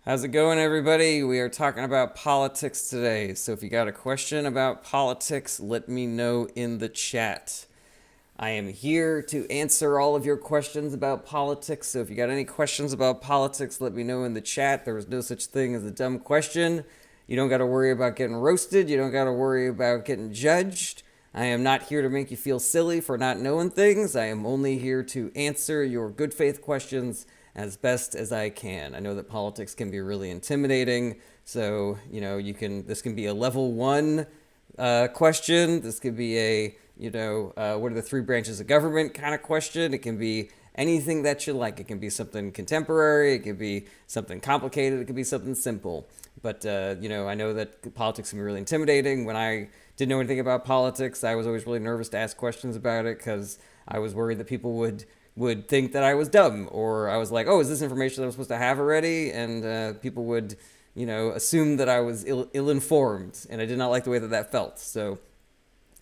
How's it going, everybody? We are talking about politics today. So if you got a question about politics, let me know in the chat. I am here to answer all of your questions about politics. So if you got any questions about politics, let me know in the chat. There is no such thing as a dumb question. You don't got to worry about getting roasted. You don't got to worry about getting judged. I am not here to make you feel silly for not knowing things. I am only here to answer your good faith questions as best as I can. I know that politics can be really intimidating, so this can be a level one question. This could be a what are the three branches of government kind of question. It can be anything that you like. It can be something contemporary. It could be something complicated. It could be something simple. But I know that politics can be really intimidating. When I didn't know anything about politics, I was always really nervous to ask questions about it because I was worried that people would think that I was dumb, or I was like, oh, is this information that I'm supposed to have already? And people would, assume that I was ill-informed, and I did not like the way that felt. So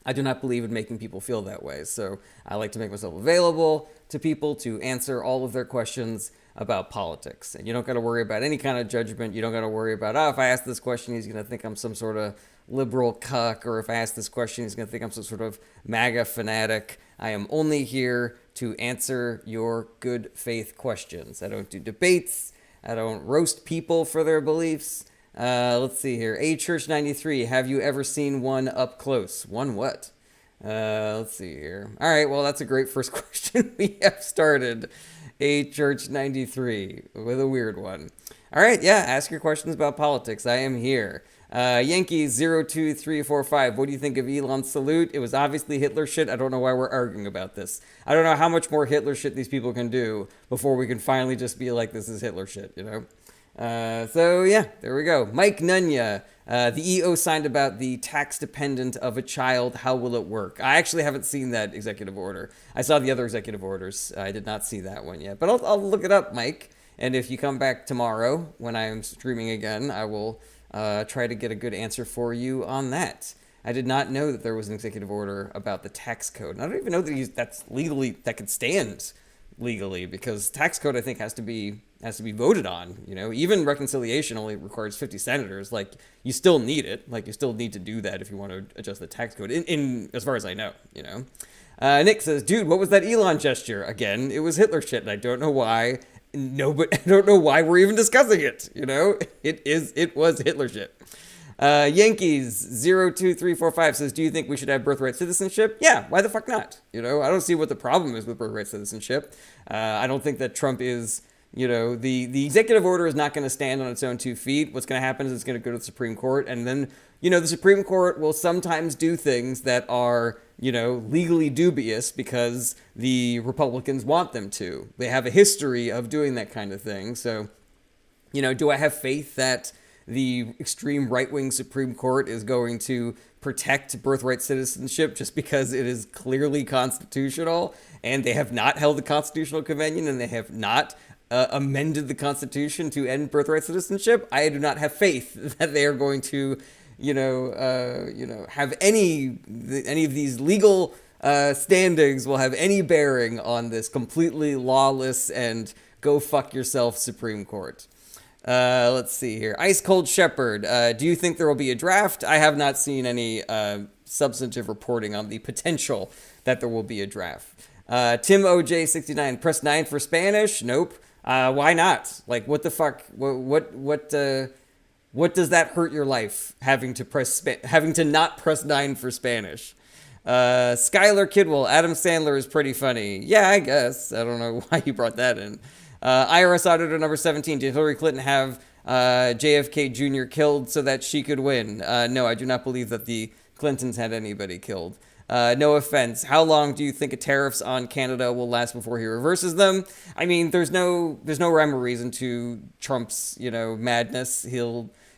I do not believe in making people feel that way. So I like to make myself available to people to answer all of their questions about politics. And you don't got to worry about any kind of judgment. You don't got to worry about, if I ask this question, he's going to think I'm some sort of liberal cuck, or if I ask this question, he's going to think I'm some sort of MAGA fanatic. I am only here to answer your good faith questions. I don't do debates. I don't roast people for their beliefs. Let's see here. A Church 93, have you ever seen one up close? One what? Let's see here. All right, well, that's a great first question. We have started. A Church 93 with a weird one. All right, yeah, ask your questions about politics. I am here. Yankees 02345, what do you think of Elon's salute? It was obviously Hitler shit. I don't know why we're arguing about this. I don't know how much more Hitler shit these people can do before we can finally just be like, this is Hitler shit, So yeah, there we go. Mike Nunya, the EO signed about the tax dependent of a child. How will it work? I actually haven't seen that executive order. I saw the other executive orders. I did not see that one yet, but I'll look it up, Mike. And if you come back tomorrow when I am streaming again, I will try to get a good answer for you on that. I did not know that there was an executive order about the tax code. And I don't even know that that could stand legally, because tax code, I think, has to be voted on. Even reconciliation only requires 50 senators. Like, you still need it. Like, you still need to do that if you want to adjust the tax code. In as far as I know, Nick says, dude, what was that Elon gesture? Again, it was Hitler shit, and I don't know why. No, but I don't know why we're even discussing it. It was Hitler shit. Yankees 02345 says, do you think we should have birthright citizenship? Yeah, why the fuck not? I don't see what the problem is with birthright citizenship. I don't think that Trump is, the executive order is not going to stand on its own 2 feet. What's going to happen is it's going to go to the Supreme Court, and then, the Supreme Court will sometimes do things that are, legally dubious because the Republicans want them to. They have a history of doing that kind of thing. So, do I have faith that the extreme right-wing Supreme Court is going to protect birthright citizenship just because it is clearly constitutional, and they have not held the Constitutional Convention, and they have not amended the Constitution to end birthright citizenship? I do not have faith that they are going to, have any of these legal standings will have any bearing on this completely lawless and go fuck yourself Supreme Court. Let's see here. Ice Cold Shepherd, do you think there will be a draft? I have not seen any substantive reporting on the potential that there will be a draft. Tim OJ69, press 9 for Spanish? Nope. Why not? Like, what the fuck? What does that hurt your life, having to not press 9 for Spanish? Skylar Kidwell, Adam Sandler is pretty funny. Yeah, I guess. I don't know why you brought that in. IRS Auditor number 17, did Hillary Clinton have JFK Jr. killed so that she could win? No, I do not believe that the Clintons had anybody killed. No offense. How long do you think tariffs on Canada will last before he reverses them? I mean, there's no rhyme or reason to Trump's, madness.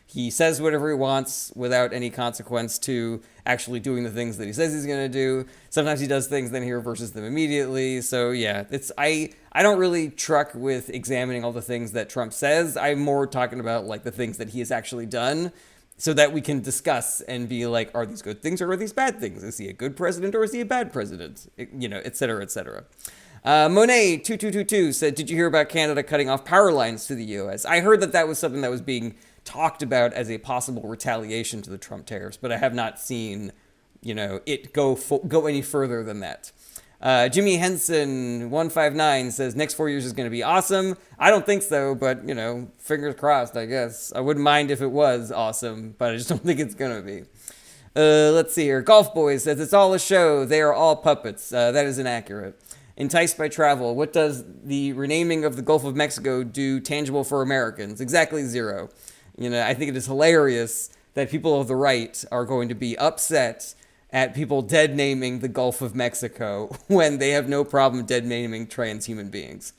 He says whatever he wants without any consequence to actually doing the things that he says he's going to do. Sometimes he does things, then he reverses them immediately. So yeah, I don't really truck with examining all the things that Trump says. I'm more talking about like the things that he has actually done, so that we can discuss and be like, are these good things or are these bad things? Is he a good president or is he a bad president? Et cetera, et cetera. Monet2222 said, did you hear about Canada cutting off power lines to the U.S.? I heard that that was something that was being talked about as a possible retaliation to the Trump tariffs, but I have not seen, it go any further than that. Jimmy Henson 159 says next 4 years is going to be awesome. I don't think so, but fingers crossed, I guess. I wouldn't mind if it was awesome, but I just don't think it's going to be. Let's see here. Golf Boy says it's all a show. They are all puppets. That is inaccurate. Enticed by travel. What does the renaming of the Gulf of Mexico do tangible for Americans? Exactly zero. I think it is hilarious that people of the right are going to be upset at people dead naming the Gulf of Mexico when they have no problem dead naming trans human beings.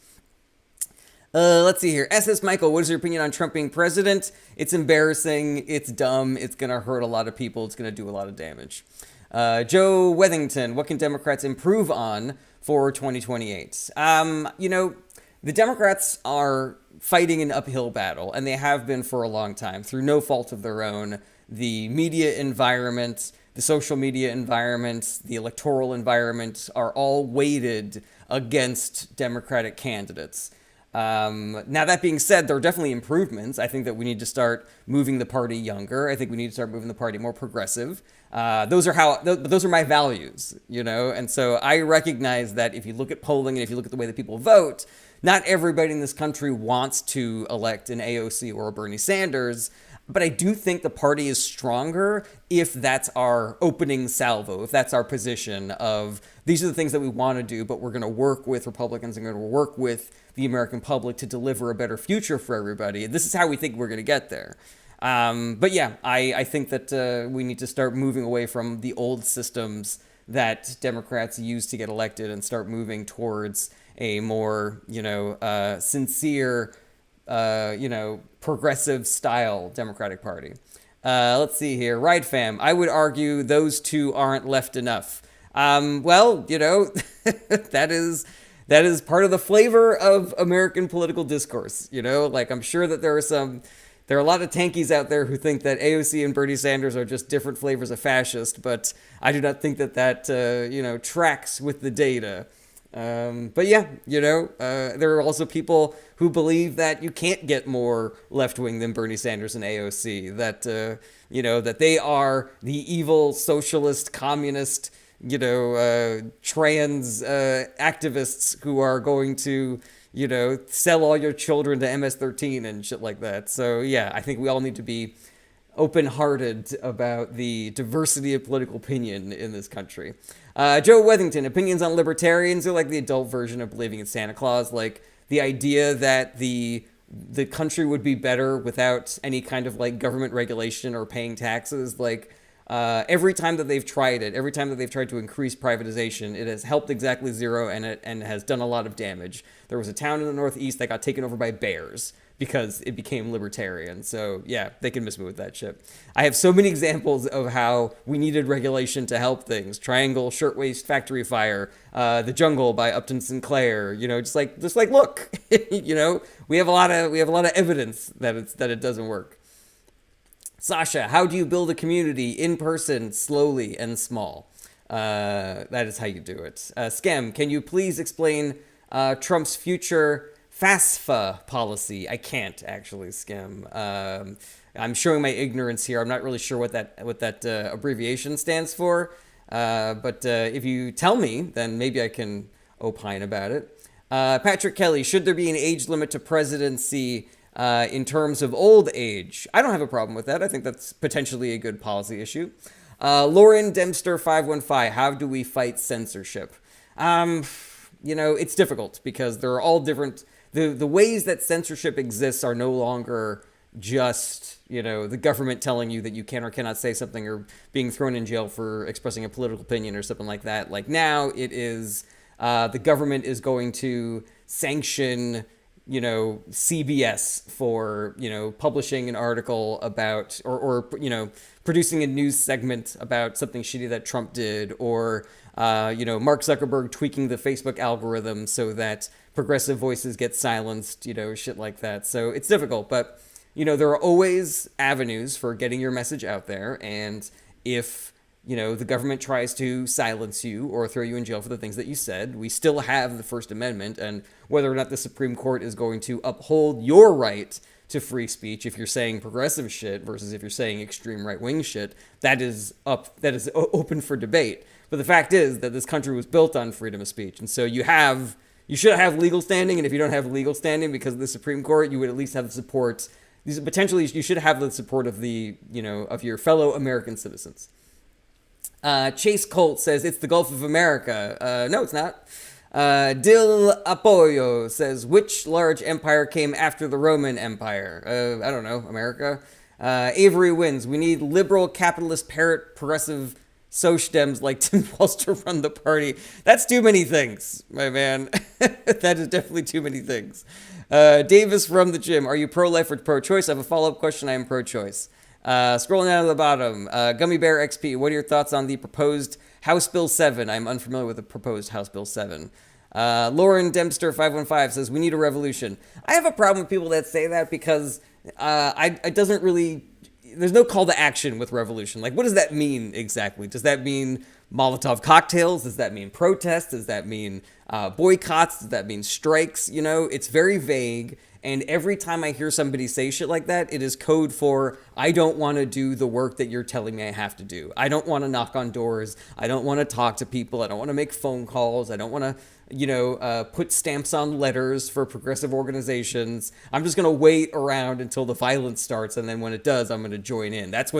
Let's see here. SS Michael, what is your opinion on Trump being president? It's embarrassing. It's dumb. It's going to hurt a lot of people. It's going to do a lot of damage. Joe Wethington, what can Democrats improve on for 2028? The Democrats are fighting an uphill battle, and they have been for a long time through no fault of their own. The media environment, the social media environment, the electoral environment are all weighted against Democratic candidates. Now, that being said, there are definitely improvements. I think that we need to start moving the party younger. I think we need to start moving the party more progressive. Those are my values, and so I recognize that if you look at polling and if you look at the way that people vote, not everybody in this country wants to elect an AOC or a Bernie Sanders. But I do think the party is stronger if that's our opening salvo, if that's our position of these are the things that we want to do, but we're going to work with Republicans and going to work with the American public to deliver a better future for everybody. This is how we think we're going to get there. But yeah, I think that we need to start moving away from the old systems that Democrats use to get elected and start moving towards a more, sincere, progressive style Democratic Party. Let's see here. Right, fam. I would argue those two aren't left enough. That is part of the flavor of American political discourse. I'm sure that there are a lot of tankies out there who think that AOC and Bernie Sanders are just different flavors of fascist, but I do not think that tracks with the data. But yeah, there are also people who believe that you can't get more left-wing than Bernie Sanders and AOC, that, that they are the evil socialist, communist, trans activists who are going to, sell all your children to MS-13 and shit like that. So yeah, I think we all need to be open-hearted about the diversity of political opinion in this country. Joe Wethington, opinions on libertarians are like the adult version of believing in Santa Claus, like the idea that the country would be better without any kind of government regulation or paying taxes. Every time that they've tried it, every time that they've tried to increase privatization, it has helped exactly zero and has done a lot of damage. There was a town in the Northeast that got taken over by bears because it became libertarian. So yeah, they can miss me with that shit. I have so many examples of how we needed regulation to help things. Triangle Shirtwaist Factory Fire, The Jungle by Upton Sinclair. Look, we have a lot of evidence that it doesn't work. Sasha, how do you build a community in person, slowly and small? That is how you do it. Scam, can you please explain Trump's future FAFSA policy? I can't actually, Skim. I'm showing my ignorance here. I'm not really sure what that abbreviation stands for. But if you tell me, then maybe I can opine about it. Patrick Kelly, should there be an age limit to presidency in terms of old age? I don't have a problem with that. I think that's potentially a good policy issue. Lauren Dempster 515, how do we fight censorship? It's difficult because there are all different. The ways that censorship exists are no longer just, the government telling you that you can or cannot say something or being thrown in jail for expressing a political opinion or something like that. Now it is the government is going to sanction, CBS for, publishing an article about or producing a news segment about something shitty that Trump did, or, Mark Zuckerberg tweaking the Facebook algorithm so that progressive voices get silenced, shit like that. So it's difficult, but, there are always avenues for getting your message out there. And if the government tries to silence you or throw you in jail for the things that you said, we still have the First Amendment. And whether or not the Supreme Court is going to uphold your right to free speech, if you're saying progressive shit versus if you're saying extreme right-wing shit, that is open for debate. But the fact is that this country was built on freedom of speech. And so you should have legal standing. And if you don't have legal standing because of the Supreme Court, you would at least have the support. Potentially, you should have the support of of your fellow American citizens. Chase Colt says it's the Gulf of America. No, it's not. Dil Apoyo says, which large empire came after the Roman Empire? I don't know, America. Avery wins. We need liberal, capitalist, progressive Dems like Tim Walz to run the party. That's too many things, my man. That is definitely too many things. Davis from the gym. Are you pro-life or pro-choice? I have a follow-up question. I am pro-choice. Scrolling down to the bottom. Gummy Bear XP. What are your thoughts on the proposed House Bill 7? I'm unfamiliar with the proposed House Bill 7. Lauren Dempster 515 says, we need a revolution. I have a problem with people that say that because it doesn't really... There's no call to action with revolution. Like, what does that mean exactly? Does that mean Molotov cocktails? Does that mean protests? Does that mean boycotts? Does that mean strikes? It's very vague. And every time I hear somebody say shit like that, it is code for, I don't want to do the work that you're telling me I have to do. I don't want to knock on doors. I don't want to talk to people. I don't want to make phone calls. I don't want to, put stamps on letters for progressive organizations. I'm just going to wait around until the violence starts. And then when it does, I'm going to join in. That is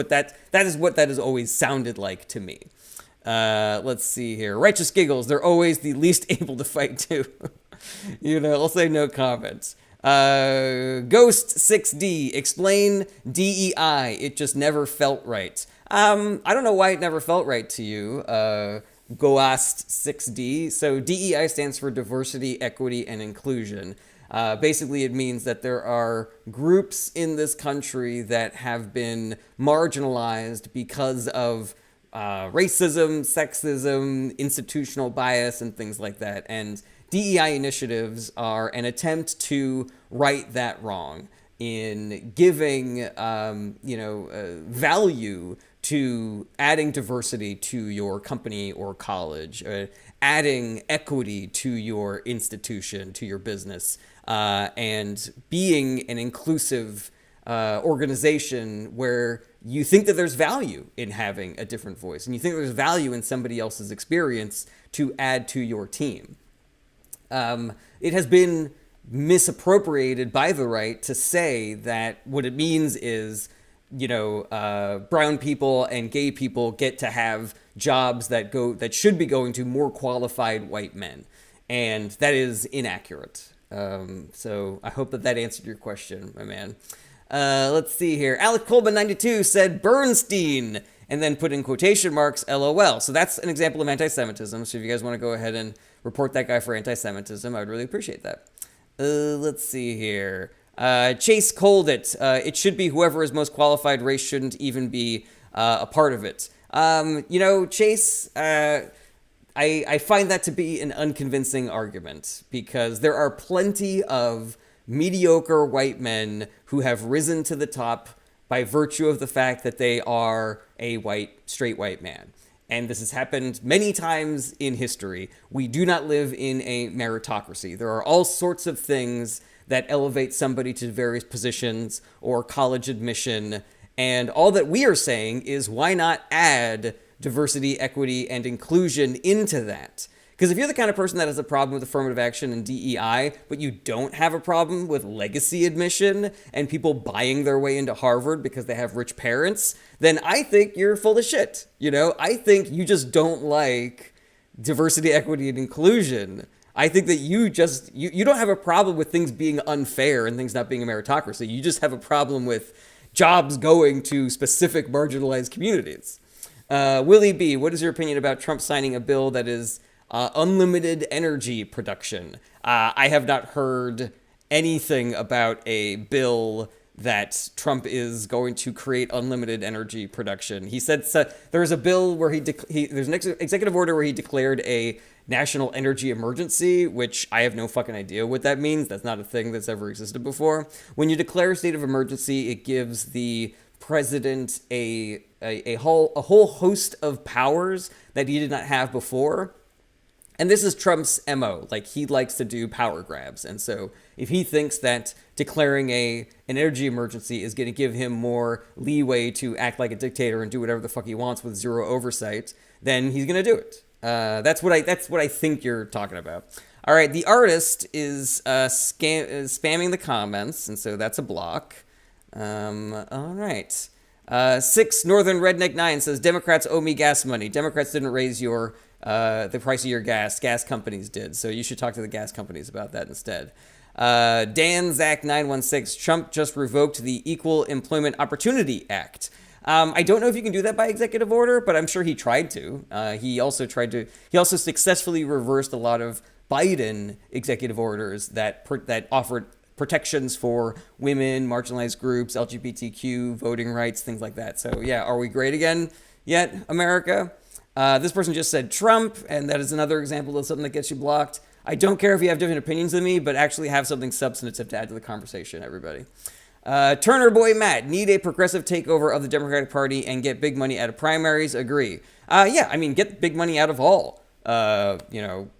what that has always sounded like to me. Let's see here. Righteous Giggles. They're always the least able to fight too. I'll say no comments. Ghost 6D, explain DEI. It just never felt right. I don't know why it never felt right to you. Ghost 6D. So DEI stands for diversity, equity, and inclusion. Basically, it means that there are groups in this country that have been marginalized because of racism, sexism, institutional bias, and things like that. And DEI initiatives are an attempt to right that wrong in giving, value to adding diversity to your company or college, adding equity to your institution, to your business, and being an inclusive organization where you think that there's value in having a different voice and you think there's value in somebody else's experience to add to your team. It has been misappropriated by the right to say that what it means is, brown people and gay people get to have jobs that should be going to more qualified white men. And that is inaccurate. So I hope that answered your question, my man. Let's see here. Alec Coleman 92 said Bernstein and then put in quotation marks LOL. So that's an example of anti-Semitism. So if you guys want to go ahead and report that guy for anti-Semitism, I would really appreciate that. Let's see here. Chase Coldit. It should be whoever is most qualified. Race shouldn't even be a part of it. Chase, I find that to be an unconvincing argument because there are plenty of mediocre white men who have risen to the top by virtue of the fact that they are a straight white man. And this has happened many times in history. We do not live in a meritocracy. There are all sorts of things that elevate somebody to various positions or college admission. And all that we are saying is why not add diversity, equity, and inclusion into that? Because if you're the kind of person that has a problem with affirmative action and DEI, but you don't have a problem with legacy admission and people buying their way into Harvard because they have rich parents, then I think you're full of shit. I think you just don't like diversity, equity, and inclusion. I think that you don't have a problem with things being unfair and things not being a meritocracy. You just have a problem with jobs going to specific marginalized communities. Willie B., what is your opinion about Trump signing a bill that is unlimited energy production? I have not heard anything about a bill that Trump is going to create unlimited energy production. He said there was a bill where there's an executive order where he declared a national energy emergency, which I have no fucking idea what that means. That's not a thing that's ever existed before. When you declare a state of emergency, it gives the president a whole host of powers that he did not have before. And this is Trump's MO. Like, he likes to do power grabs. And so if he thinks that declaring an energy emergency is going to give him more leeway to act like a dictator and do whatever the fuck he wants with zero oversight, then he's going to do it. That's what I think you're talking about. All right, the artist is spamming the comments, and so that's a block. All right. 6 Northern Redneck 9 says, Democrats owe me gas money. Democrats didn't raise the price of your gas. Gas companies did. So you should talk to the gas companies about that instead. Dan Zach 916, Trump just revoked the Equal Employment Opportunity Act. I don't know if you can do that by executive order, but I'm sure he tried to. He also successfully reversed a lot of Biden executive orders that offered protections for women, marginalized groups, LGBTQ, voting rights, things like that. So yeah, are we great again yet, America? This person just said Trump, and that is another example of something that gets you blocked. I don't care if you have different opinions than me, but actually have something substantive to add to the conversation, everybody. Turner Boy Matt, need a progressive takeover of the Democratic Party and get big money out of primaries. Agree. Yeah, I mean, get big money out of all,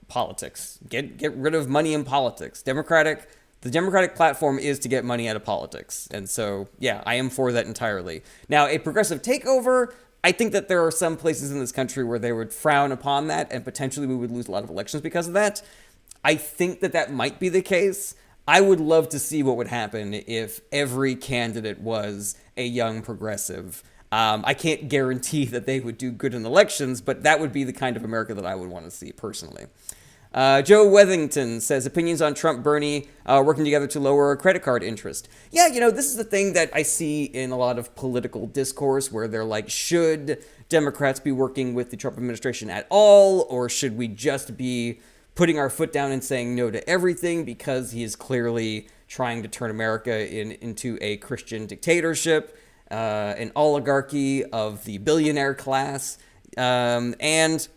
politics. Get rid of money in politics. The Democratic platform is to get money out of politics. And so, yeah, I am for that entirely. Now, a progressive takeover, I think that there are some places in this country where they would frown upon that, and potentially we would lose a lot of elections because of that. I think that might be the case. I would love to see what would happen if every candidate was a young progressive. I can't guarantee that they would do good in elections, but that would be the kind of America that I would want to see personally. Joe Wethington says, opinions on Trump, Bernie working together to lower credit card interest. Yeah, this is the thing that I see in a lot of political discourse where they're like, should Democrats be working with the Trump administration at all, or should we just be putting our foot down and saying no to everything because he is clearly trying to turn America into a Christian dictatorship, an oligarchy of the billionaire class, and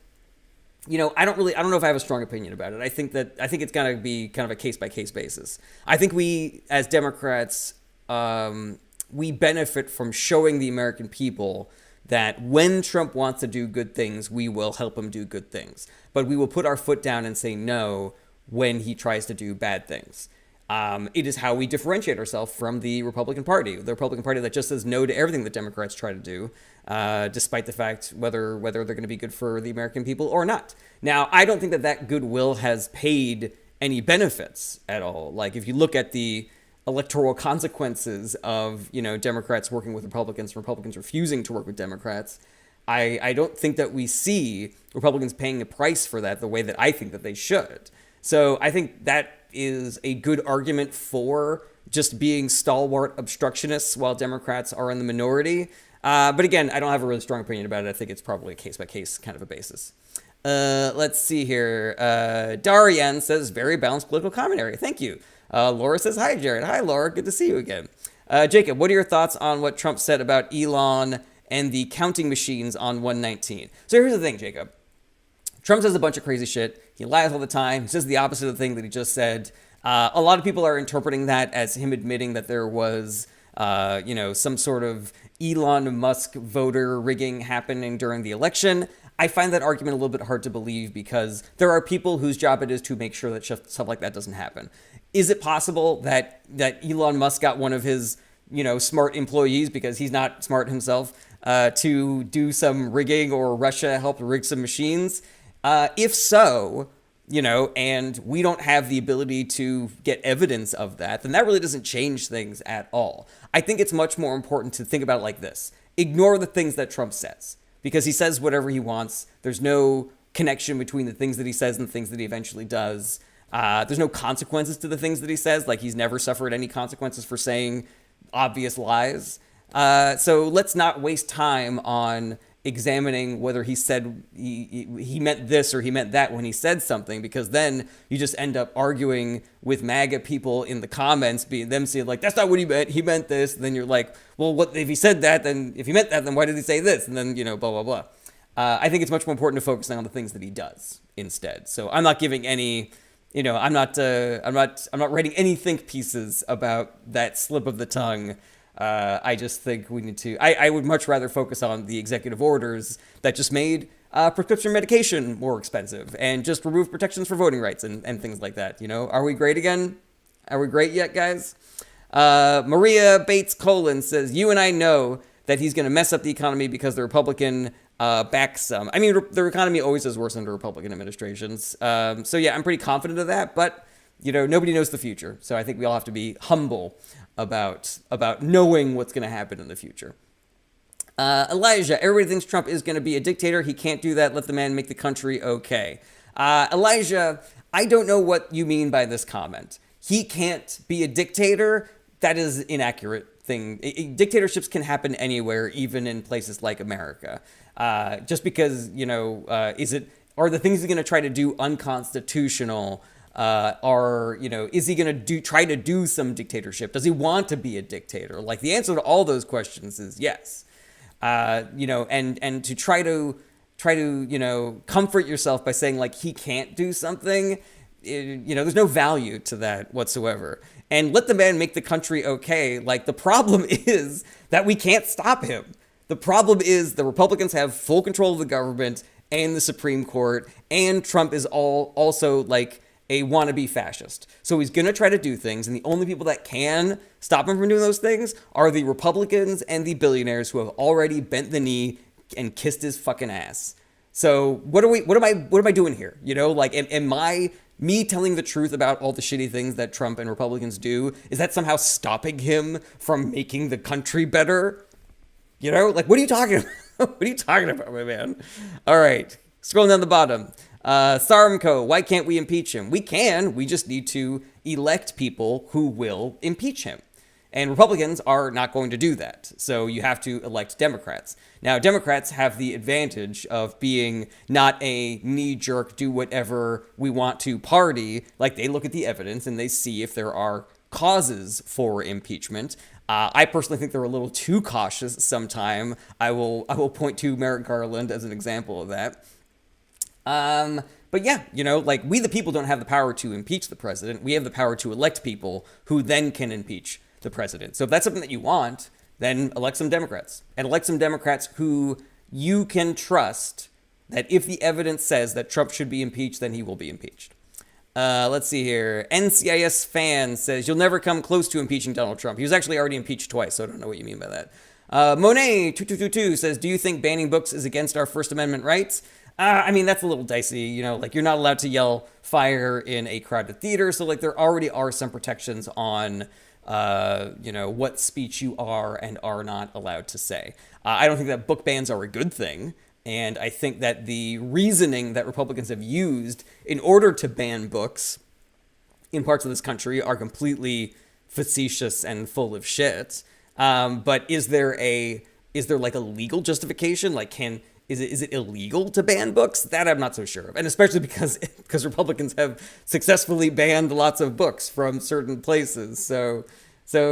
I don't know if I have a strong opinion about it. I think it's going to be kind of a case-by-case basis. I think we, as Democrats, we benefit from showing the American people that when Trump wants to do good things, we will help him do good things. But we will put our foot down and say no when he tries to do bad things. It is how we differentiate ourselves from the Republican Party that just says no to everything that Democrats try to do, despite the fact whether they're going to be good for the American people or not. Now, I don't think that goodwill has paid any benefits at all. Like, if you look at the electoral consequences of, Democrats working with Republicans, Republicans refusing to work with Democrats, I don't think that we see Republicans paying a price for that the way that I think that they should. So I think that is a good argument for just being stalwart obstructionists while Democrats are in the minority. But again, I don't have a really strong opinion about it. I think it's probably a case-by-case kind of a basis. Let's see here. Darian says, very balanced political commentary. Thank you. Laura says, hi, Jared. Hi, Laura. Good to see you again. Jacob, what are your thoughts on what Trump said about Elon and the counting machines on 119? So here's the thing, Jacob. Trump says a bunch of crazy shit. He lies all the time. He says the opposite of the thing that he just said. A lot of people are interpreting that as him admitting that there was, some sort of Elon Musk voter rigging happening during the election. I find that argument a little bit hard to believe because there are people whose job it is to make sure that stuff like that doesn't happen. Is it possible that Elon Musk got one of his, smart employees, because he's not smart himself, to do some rigging, or Russia helped rig some machines? If so, and we don't have the ability to get evidence of that, then that really doesn't change things at all. I think it's much more important to think about it like this. Ignore the things that Trump says, because he says whatever he wants. There's no connection between the things that he says and the things that he eventually does. There's no consequences to the things that he says. Like, he's never suffered any consequences for saying obvious lies. So let's not waste time on examining whether he said he meant this or he meant that when he said something, because then you just end up arguing with MAGA people in the comments, them saying like, that's not what he meant this. And then you're like, well, what if he said that? Then if he meant that, then why did he say this? And then, blah, blah, blah. I think it's much more important to focus on the things that he does instead. So I'm not giving any, I'm not writing any think pieces about that slip of the tongue. I just think we need to. I would much rather focus on the executive orders that just made prescription medication more expensive and just remove protections for voting rights and things like that. You know, are we great again? Are we great yet, guys? Maria Bates Colon says, you and I know that he's going to mess up the economy because the Republican backs some. I mean, the economy always does worse under Republican administrations. So yeah, I'm pretty confident of that. But, you know, nobody knows the future. So I think we all have to be humble about knowing what's going to happen in the future. Elijah, everybody thinks Trump is going to be a dictator. He can't do that. Let the man make the country okay. Elijah, I don't know what you mean by this comment. He can't be a dictator. That is inaccurate thing. Dictatorships can happen anywhere, even in places like America. Just because, you know, are the things he's going to try to do unconstitutional? Is he going to try to do some dictatorship? Does he want to be a dictator? Like, the answer to all those questions is yes. And to try to, you know, comfort yourself by saying like he can't do something, you know, there's no value to that whatsoever. And let the man make the country okay. Like, the problem is that we can't stop him. The problem is the Republicans have full control of the government and the Supreme Court, and Trump is also like a wannabe fascist. So he's going to try to do things, and the only people that can stop him from doing those things are the Republicans and the billionaires who have already bent the knee and kissed his fucking ass. So what am I doing here? You know, like, me telling the truth about all the shitty things that Trump and Republicans do, is that somehow stopping him from making the country better? You know, like, what are you talking about? What are you talking about, my man? All right, scrolling down the bottom. Sarmco, why can't we impeach him? We can. We just need to elect people who will impeach him. And Republicans are not going to do that. So you have to elect Democrats. Now, Democrats have the advantage of being not a knee-jerk, do whatever we want to party. Like, they look at the evidence and they see if there are causes for impeachment. I personally think they're a little too cautious sometime. I will point to Merrick Garland as an example of that. But yeah, you know, like, we the people don't have the power to impeach the president. We have the power to elect people who then can impeach the president. So if that's something that you want, then elect some Democrats. And elect some Democrats who you can trust that if the evidence says that Trump should be impeached, then he will be impeached. Let's see here. NCIS fan says, you'll never come close to impeaching Donald Trump. He was actually already impeached twice, so I don't know what you mean by that. Monet2222 says, do you think banning books is against our First Amendment rights? I mean, that's a little dicey, you know, like, you're not allowed to yell fire in a crowded theater. So, like, there already are some protections on, you know, what speech you are and are not allowed to say. I don't think that book bans are a good thing. And I think that the reasoning that Republicans have used in order to ban books in parts of this country are completely facetious and full of shit. But is there like a legal justification? Like, is it illegal to ban books? That I'm not so sure of. And especially because Republicans have successfully banned lots of books from certain places. So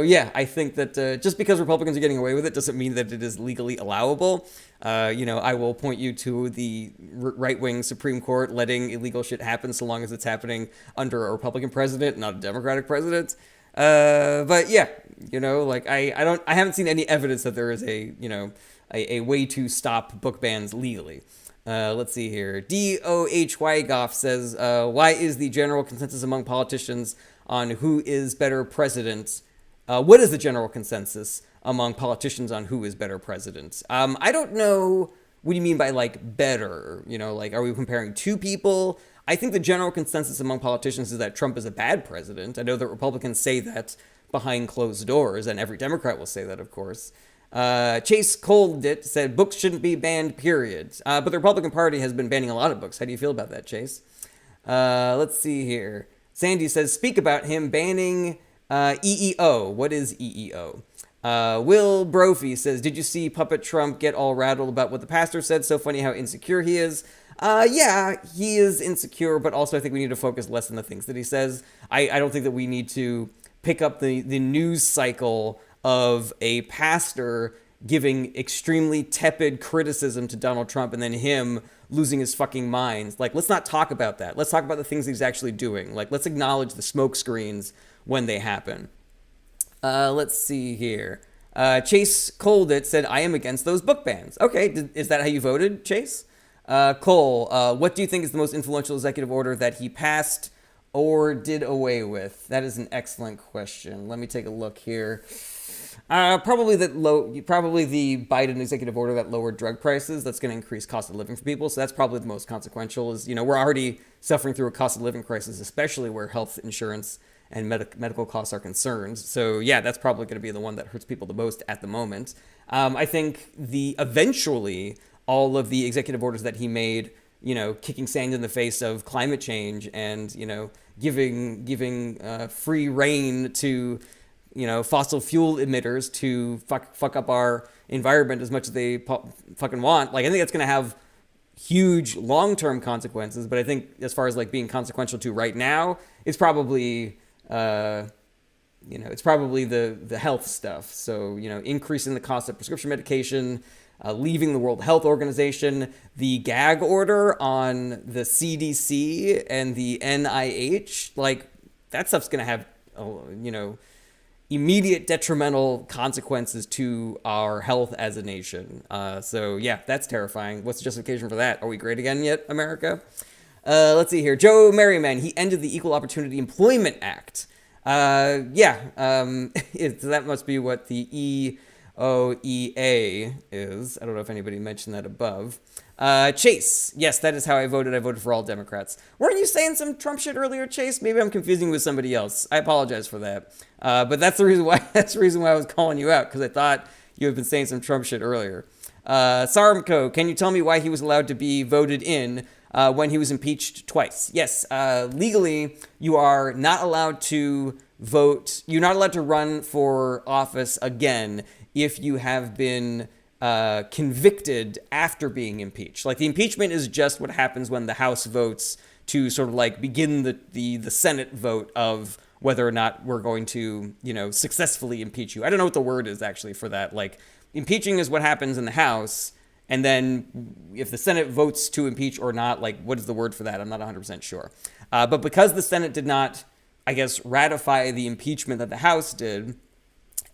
yeah, I think that just because Republicans are getting away with it doesn't mean that it is legally allowable. You know, I will point you to the right-wing Supreme Court letting illegal shit happen so long as it's happening under a Republican president, not a Democratic president. But yeah, you know, like, I haven't seen any evidence that there is a way to stop book bans legally. Let's see here. DOHY Goff says, why is the general consensus among politicians on who is better president? What is the general consensus among politicians on who is better president? I don't know what do you mean by, like, better. You know, like, are we comparing two people? I think the general consensus among politicians is that Trump is a bad president. I know that Republicans say that behind closed doors, and every Democrat will say that, of course. Chase Coldit said books shouldn't be banned, period. But the Republican Party has been banning a lot of books. How do you feel about that, Chase? Let's see here. Sandy says, speak about him banning EEO. What is EEO? Will Brophy says, did you see Puppet Trump get all rattled about what the pastor said? So funny how insecure he is. Yeah, he is insecure, but also I think we need to focus less on the things that he says. I don't think that we need to pick up the news cycle of a pastor giving extremely tepid criticism to Donald Trump and then him losing his fucking mind. Like, let's not talk about that. Let's talk about the things he's actually doing. Like, let's acknowledge the smoke screens when they happen. Let's see here. Chase Coldit said, I am against those book bans. Okay, is that how you voted, Chase? Cole, what do you think is the most influential executive order that he passed or did away with? That is an excellent question. Let me take a look here. Probably the Biden executive order that lowered drug prices. That's going to increase cost of living for people. So that's probably the most consequential. Is, we're already suffering through a cost of living crisis, especially where health insurance and medical costs are concerned. So yeah, that's probably going to be the one that hurts people the most at the moment. I think eventually all of the executive orders that he made, kicking sand in the face of climate change and giving free reign to fossil fuel emitters to fuck up our environment as much as they fucking want. Like, I think that's going to have huge long-term consequences, but I think as far as like being consequential to right now, it's probably, it's probably the health stuff. So, increasing the cost of prescription medication, leaving the World Health Organization, the gag order on the CDC and the NIH, like that stuff's going to have, immediate detrimental consequences to our health as a nation. So yeah, that's terrifying. What's the justification for that? Are we great again yet, America? Let's see here. Joe Merriman, he ended the Equal Opportunity Employment Act. So that must be what the EOEA is. I don't know if anybody mentioned that above. Chase, yes, that is how I voted. I voted for all Democrats. Weren't you saying some Trump shit earlier, Chase? Maybe I'm confusing you with somebody else. I apologize for that. But that's the reason why. That's the reason why I was calling you out, because I thought you had been saying some Trump shit earlier. Sarmko, can you tell me why he was allowed to be voted in when he was impeached twice? Yes, legally, you are not allowed to vote. You're not allowed to run for office again if you have been convicted after being impeached. Like, the impeachment is just what happens when the House votes to sort of like begin the Senate vote of whether or not we're going to, successfully impeach you. I don't know what the word is actually for that. Like, impeaching is what happens in the House, and then if the Senate votes to impeach or not, like, what is the word for that? I'm not 100% sure. But because the Senate did not, I guess, ratify the impeachment that the House did,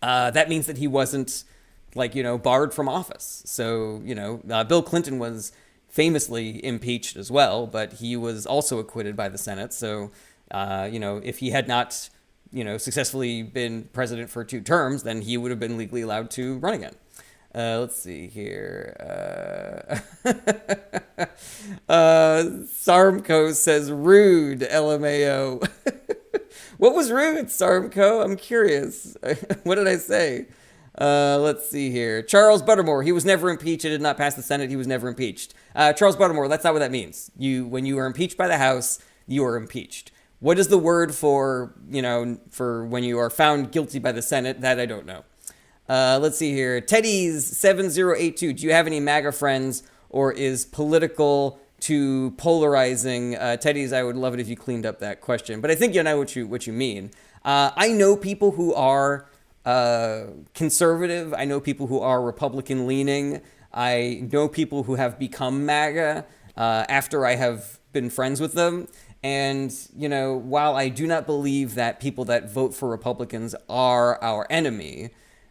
that means that he wasn't, barred from office. So, Bill Clinton was famously impeached as well, but he was also acquitted by the Senate. So, if he had not, successfully been president for 2 terms, then he would have been legally allowed to run again. Let's see here. Sarmko says, rude, LMAO. What was rude, Sarmko? I'm curious. What did I say? Let's see here. Charles Buttermore, he was never impeached. It did not pass the Senate. He was never impeached. Charles Buttermore, that's not what that means. When you are impeached by the House, you are impeached. What is the word for when you are found guilty by the Senate? That I don't know. Let's see here. Teddy's 7082. Do you have any MAGA friends, or is political too polarizing? Teddy's, I would love it if you cleaned up that question, but I think you know what you mean. I know people who are conservative. I know people who are Republican leaning. I know people who have become MAGA after I have been friends with them. And, while I do not believe that people that vote for Republicans are our enemy,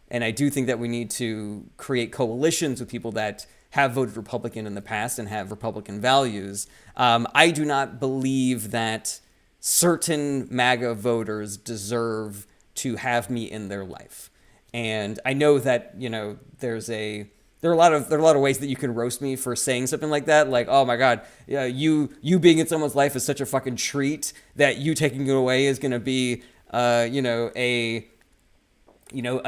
and I do think that we need to create coalitions with people that have voted Republican in the past and have Republican values, I do not believe that certain MAGA voters deserve to have me in their life. And I know that, there are a lot of ways that you can roast me for saying something like that. Like, oh my God, you being in someone's life is such a fucking treat that you taking it away is going to be, a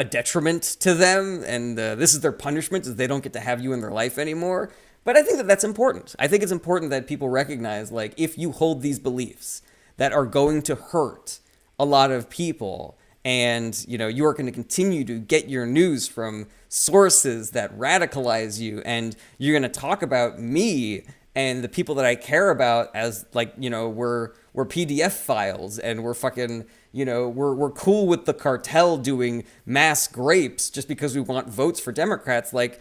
detriment to them. And this is their punishment, is they don't get to have you in their life anymore. But I think that that's important. I think it's important that people recognize, like, if you hold these beliefs that are going to hurt a lot of people, and, you are going to continue to get your news from sources that radicalize you, and you're going to talk about me and the people that I care about as, like, we're PDF files, and we're fucking, we're cool with the cartel doing mass grapes just because we want votes for Democrats. Like,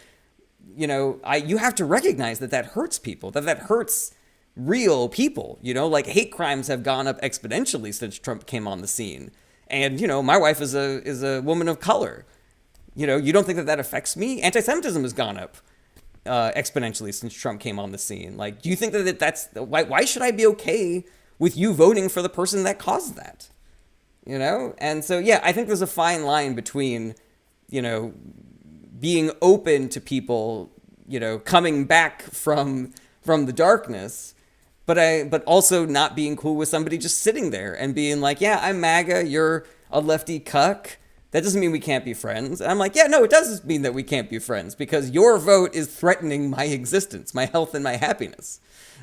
you have to recognize that hurts people, that hurts real people. Like, hate crimes have gone up exponentially since Trump came on the scene. And, my wife is a woman of color. You don't think that that affects me? Anti-Semitism has gone up exponentially since Trump came on the scene. Like, do you think that that's why should I be okay with you voting for the person that caused that? And so, yeah, I think there's a fine line between, being open to people, coming back from the darkness, but also not being cool with somebody just sitting there and being like, yeah, I'm MAGA, you're a lefty cuck. That doesn't mean we can't be friends. And I'm like, yeah, no, it does mean that we can't be friends because your vote is threatening my existence, my health, and my happiness.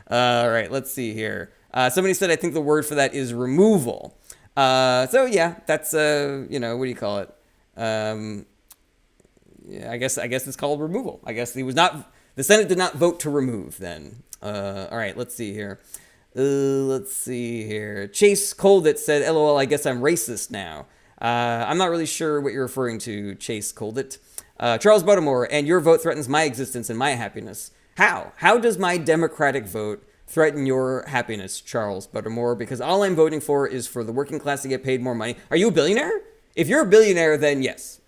All right, let's see here. Somebody said, I think the word for that is removal. So yeah, that's what do you call it? Yeah, I guess it's called removal. I guess the Senate did not vote to remove then. All right, let's see here. Chase Coldit said, LOL, I guess I'm racist now. I'm not really sure what you're referring to, Chase Coldit. Charles Buttermore, and your vote threatens my existence and my happiness. How? How does my Democratic vote threaten your happiness, Charles Buttermore? Because all I'm voting for is for the working class to get paid more money. Are you a billionaire? If you're a billionaire, then yes.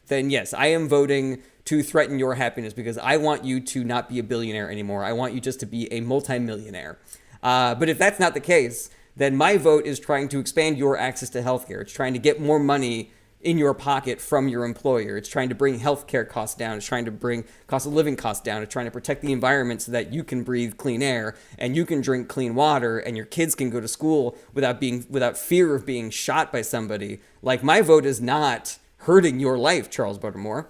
I am voting to threaten your happiness because I want you to not be a billionaire anymore. I want you just to be a multimillionaire. But if that's not the case, then my vote is trying to expand your access to healthcare. It's trying to get more money in your pocket from your employer. It's trying to bring healthcare costs down. It's trying to bring cost of living costs down. It's trying to protect the environment so that you can breathe clean air and you can drink clean water and your kids can go to school without fear of being shot by somebody. Like, my vote is not hurting your life, Charles Buttermore.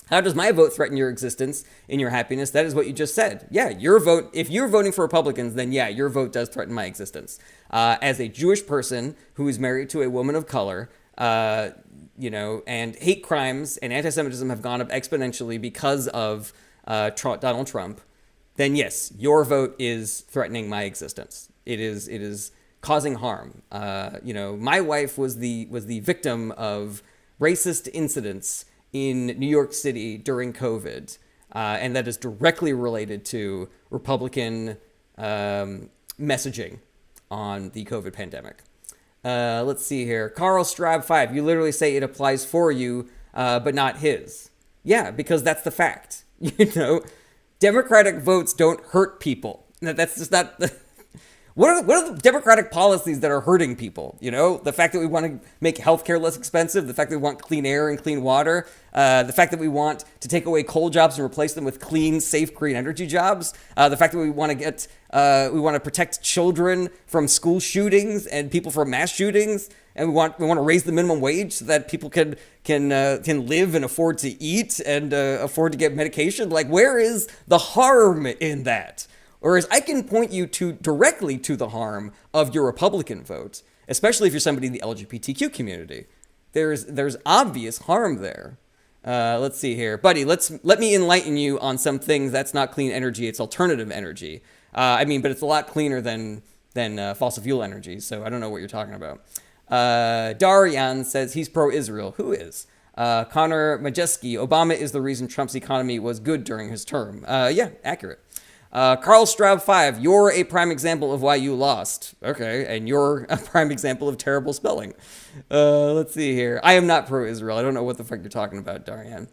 How does my vote threaten your existence and your happiness? That is what you just said. Yeah, your vote, if you're voting for Republicans, then yeah, your vote does threaten my existence. As a Jewish person who is married to a woman of color, and hate crimes and anti-Semitism have gone up exponentially because of Donald Trump, then yes, your vote is threatening my existence. It is causing harm. My wife was the victim of racist incidents in New York City during COVID, and that is directly related to Republican messaging on the COVID pandemic. Let's see here. Carl Strab 5, you literally say it applies for you, but not his. Yeah, because that's the fact. Democratic votes don't hurt people. That's just not... What are the Democratic policies that are hurting people? The fact that we want to make healthcare less expensive, the fact that we want clean air and clean water, the fact that we want to take away coal jobs and replace them with clean, safe, green energy jobs, the fact that we want to protect children from school shootings and people from mass shootings, and we want to raise the minimum wage so that people can live and afford to eat and afford to get medication. Like, where is the harm in that? Whereas I can point you directly to the harm of your Republican vote, especially if you're somebody in the LGBTQ community. There's obvious harm there. Let's see here. Buddy, let me enlighten you on some things. That's not clean energy, it's alternative energy. But it's a lot cleaner than fossil fuel energy, so I don't know what you're talking about. Darian says he's pro-Israel. Who is? Connor Majeski, Obama is the reason Trump's economy was good during his term. Yeah, accurate. Carl Straub 5, you're a prime example of why you lost. Okay, and you're a prime example of terrible spelling. Let's see here. I am not pro-Israel. I don't know what the fuck you're talking about, Darian.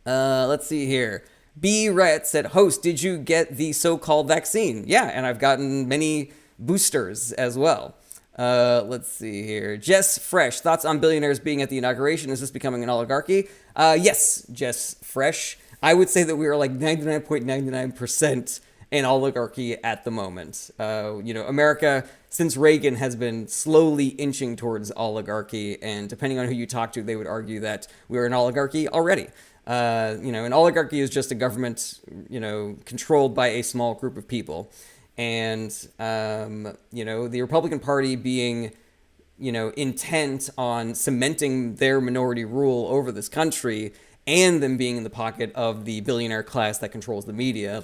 Let's see here. B. Rhett said, host, did you get the so-called vaccine? Yeah, and I've gotten many boosters as well. Let's see here. Jess Fresh, thoughts on billionaires being at the inauguration? Is this becoming an oligarchy? Yes, Jess Fresh. I would say that we are like 99.99% an oligarchy at the moment. America, since Reagan, has been slowly inching towards oligarchy, and depending on who you talk to, they would argue that we're an oligarchy already. An oligarchy is just a government, controlled by a small group of people. And, the Republican Party being, intent on cementing their minority rule over this country and them being in the pocket of the billionaire class that controls the media,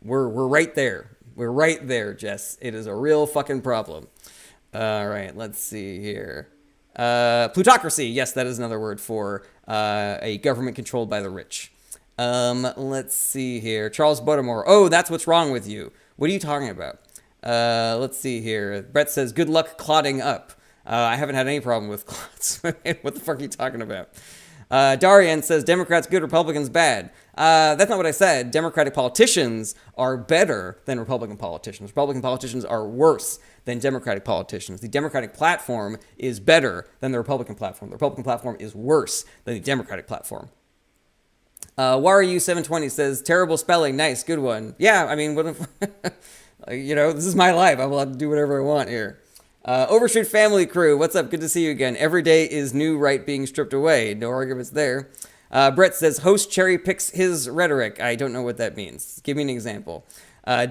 we're right there. We're right there, Jess. It is a real fucking problem. All right, let's see here. Plutocracy. Yes, that is another word for a government controlled by the rich. Let's see here. Charles Buttermore. Oh, that's what's wrong with you. What are you talking about? Let's see here. Brett says, good luck clotting up. I haven't had any problem with clots. What the fuck are you talking about? Darian says Democrats good, Republicans bad. That's not what I said. Democratic politicians are better than Republican politicians. Republican politicians are worse than Democratic politicians. The Democratic platform is better than the Republican platform. The Republican platform is worse than the Democratic platform. Waru720 says, terrible spelling. Nice, good one. Yeah, I mean, what if, this is my life. I'm allowed to do whatever I want here. Overshoot Family Crew, what's up? Good to see you again. Every day is new right being stripped away. No arguments there. Brett says, host cherry picks his rhetoric. I don't know what that means. Give me an example.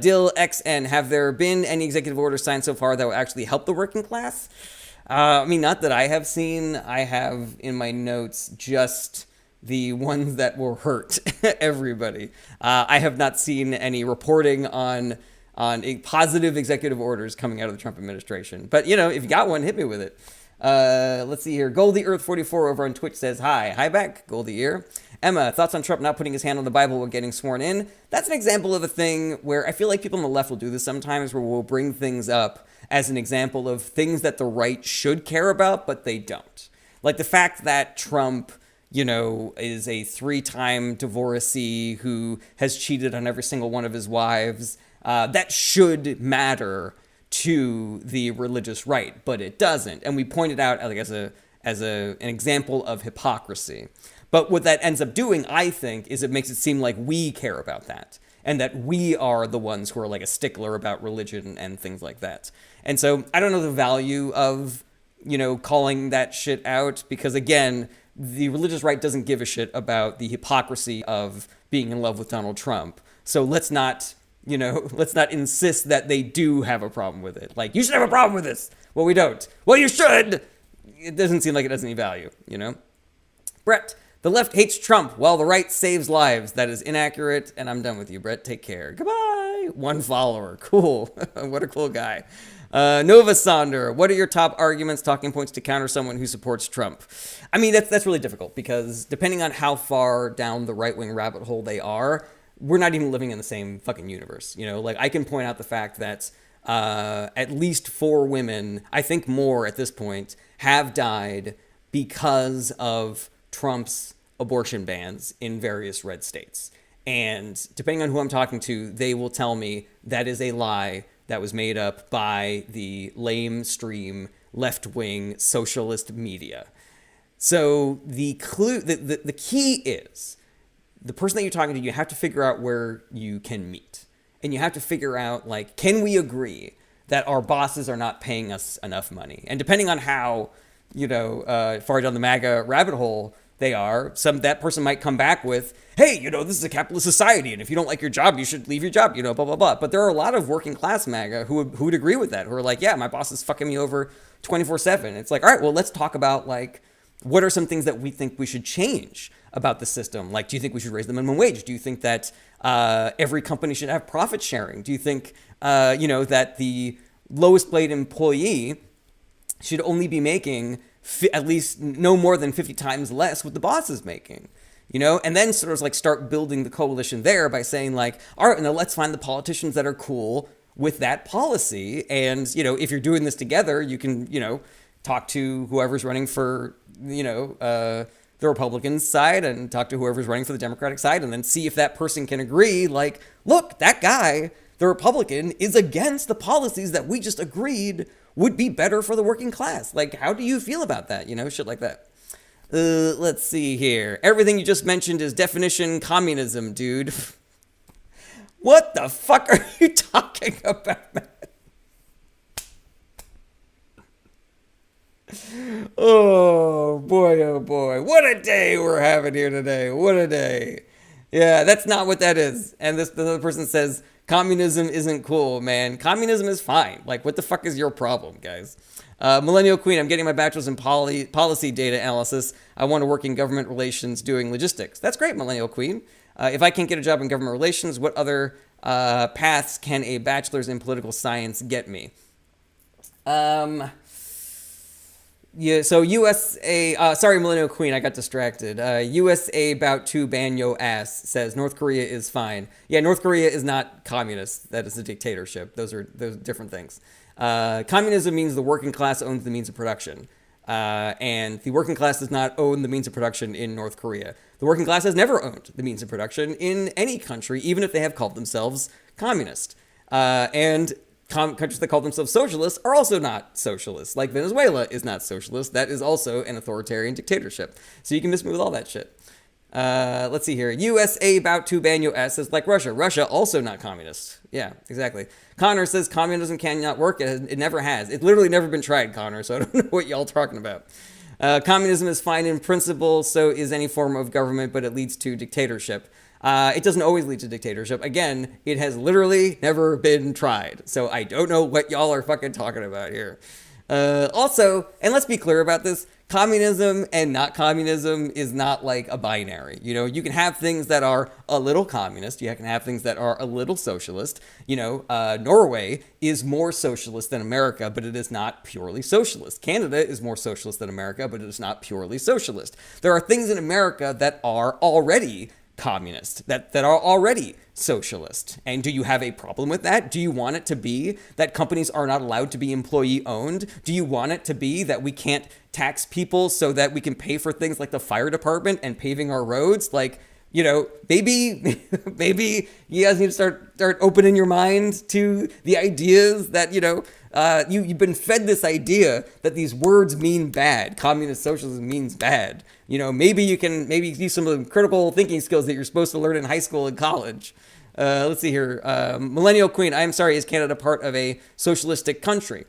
Dill XN, have there been any executive orders signed so far that will actually help the working class? Not that I have seen. I have in my notes just the ones that will hurt everybody. I have not seen any reporting on a positive executive orders coming out of the Trump administration. But, if you got one, hit me with it. Let's see here. Goldie Earth 44 over on Twitch says, hi. Hi back, Goldie Ear. Emma, thoughts on Trump not putting his hand on the Bible while getting sworn in? That's an example of a thing where I feel like people on the left will do this sometimes, where we'll bring things up as an example of things that the right should care about, but they don't. Like the fact that Trump, is a 3-time divorcee who has cheated on every single one of his wives. That should matter to the religious right, but it doesn't. And we pointed out as an example of hypocrisy. But what that ends up doing, I think, is it makes it seem like we care about that, and that we are the ones who are like a stickler about religion and things like that. And so I don't know the value of, calling that shit out, because again, the religious right doesn't give a shit about the hypocrisy of being in love with Donald Trump. So let's not insist that they do have a problem with it. Like, you should have a problem with this. Well, we don't. Well, you should. It doesn't seem like it has any value, Brett, the left hates Trump while the right saves lives. That is inaccurate, and I'm done with you, Brett. Take care. Goodbye. 1 follower. Cool. What a cool guy. Nova Sonder, what are your top arguments, talking points to counter someone who supports Trump? That's really difficult, because depending on how far down the right-wing rabbit hole they are, we're not even living in the same fucking universe. I can point out the fact that at least 4 women, I think more at this point, have died because of Trump's abortion bans in various red states. And depending on who I'm talking to, they will tell me that is a lie that was made up by the lamestream left-wing socialist media. So the key is, the person that you're talking to, you have to figure out where you can meet. And you have to figure out, can we agree that our bosses are not paying us enough money? And depending on how, far down the MAGA rabbit hole they are, that person might come back with, hey, this is a capitalist society, and if you don't like your job, you should leave your job, blah, blah, blah. But there are a lot of working class MAGA who would agree with that, who are like, yeah, my boss is fucking me over 24/7. It's like, all right, well, let's talk about, what are some things that we think we should change about the system? Do you think we should raise the minimum wage? Do you think that every company should have profit sharing? Do you think, that the lowest paid employee should only be making at least no more than 50 times less what the boss is making? And then sort of start building the coalition there by saying all right, now let's find the politicians that are cool with that policy. And, if you're doing this together, you can, talk to whoever's running for, the Republican side, and talk to whoever's running for the Democratic side, and then see if that person can agree, look, that guy, the Republican, is against the policies that we just agreed would be better for the working class. How do you feel about that? Shit like that. Let's see here. Everything you just mentioned is definition communism, dude. What the fuck are you talking about, man? Oh boy. What a day we're having here today. What a day. Yeah, that's not what that is. And the other person says, communism isn't cool, man. Communism is fine. What the fuck is your problem, guys? Millennial Queen, I'm getting my bachelor's in policy data analysis. I want to work in government relations doing logistics. That's great, Millennial Queen. If I can't get a job in government relations, what other paths can a bachelor's in political science get me? Yeah, so USA, sorry, Millennial Queen, I got distracted. USA about to ban yo ass says North Korea is fine. Yeah, North Korea is not communist. That is a dictatorship. Those are different things. Communism means the working class owns the means of production. And the working class does not own the means of production in North Korea. The working class has never owned the means of production in any country, even if they have called themselves communist. And countries that call themselves socialists are also not socialist. Like Venezuela is not socialist. That is also an authoritarian dictatorship. So you can miss me with all that shit. Let's see here. USA about to ban US is like Russia. Russia also not communist. Yeah, exactly. Connor says communism cannot work. It never has. It's literally never been tried, Connor. So I don't know what y'all talking about. Communism is fine in principle. So is any form of government, but it leads to dictatorship. It doesn't always lead to dictatorship. Again, it has literally never been tried. So I don't know what y'all are fucking talking about here. Also, and let's be clear about this, communism and not communism is not like a binary. You know, you can have things that are a little communist. You can have things that are a little socialist. You know, Norway is more socialist than America, but it is not purely socialist. Canada is more socialist than America, but it is not purely socialist. There are things in America that are already communist, that are already socialist. And do you have a problem with that? Do you want it to be that companies are not allowed to be employee owned? Do you want it to be that we can't tax people so that we can pay for things like the fire department and paving our roads? Like, you know, maybe you guys need to start opening your mind to the ideas that, you know, you've been fed this idea that these words mean bad. Communist socialism means bad. You know, maybe you can use some of the critical thinking skills that you're supposed to learn in high school and college. Let's see here. Millennial Queen, I'm sorry, is Canada part of a socialistic country?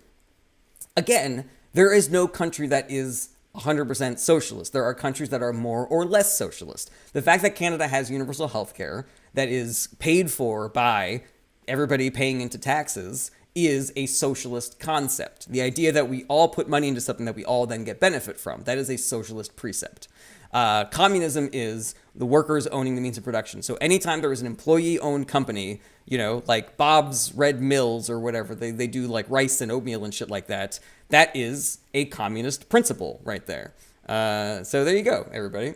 Again, there is no country that is 100% socialist. There are countries that are more or less socialist. The fact that Canada has universal health care that is paid for by everybody paying into taxes is a socialist concept. The idea that we all put money into something that we all then get benefit from, that is a socialist precept. Communism is the workers owning the means of production. So anytime there is an employee-owned company, you know, like Bob's Red Mills or whatever, they do like rice and oatmeal and shit like that, that is a communist principle right there. So there you go, everybody.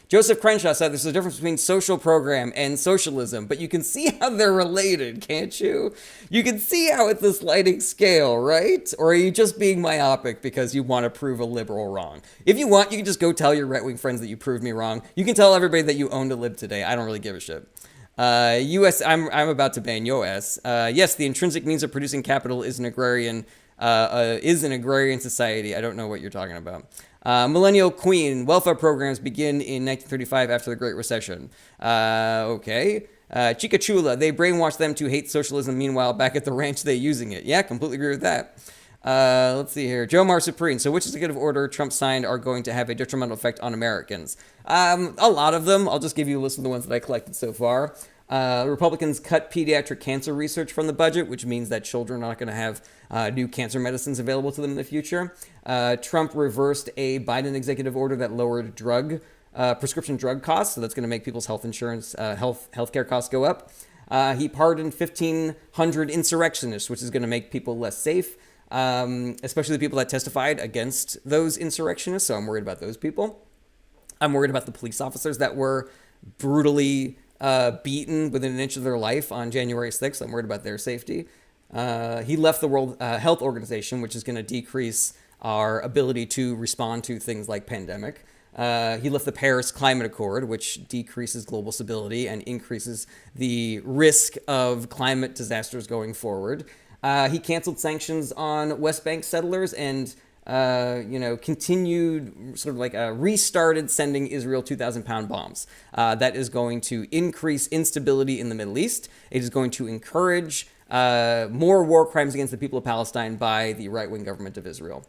Joseph Crenshaw said there's a difference between social program and socialism, but you can see how they're related, can't you? You can see how it's a sliding scale, right? Or are you just being myopic because you want to prove a liberal wrong? If you want, you can just go tell your right-wing friends that you proved me wrong. You can tell everybody that you owned a lib today. I don't really give a shit. I'm about to ban US. Yes, the intrinsic means of producing capital is an agrarian society. I don't know what you're talking about. Millennial Queen, welfare programs begin in 1935 after the Great Recession. Okay. Chicachula, they brainwashed them to hate socialism. Meanwhile, back at the ranch, they using it. Yeah, completely agree with that. Let's see here. Joe Marsupreme. So which executive order Trump signed are going to have a detrimental effect on Americans? A lot of them. I'll just give you a list of the ones that I collected so far. Republicans cut pediatric cancer research from the budget, which means that children are not going to have new cancer medicines available to them in the future. Trump reversed a Biden executive order that lowered prescription drug costs, so that's going to make people's health insurance, healthcare costs go up. He pardoned 1,500 insurrectionists, which is going to make people less safe, especially the people that testified against those insurrectionists, so I'm worried about those people. I'm worried about the police officers that were brutally beaten within an inch of their life on January 6th. I'm worried about their safety. He left the World Health Organization, which is going to decrease our ability to respond to things like pandemic. He left the Paris Climate Accord, which decreases global stability and increases the risk of climate disasters going forward. He canceled sanctions on West Bank settlers and continued sort of like restarted sending Israel 2,000-pound bombs. That is going to increase instability in the Middle East. It is going to encourage more war crimes against the people of Palestine by the right-wing government of Israel.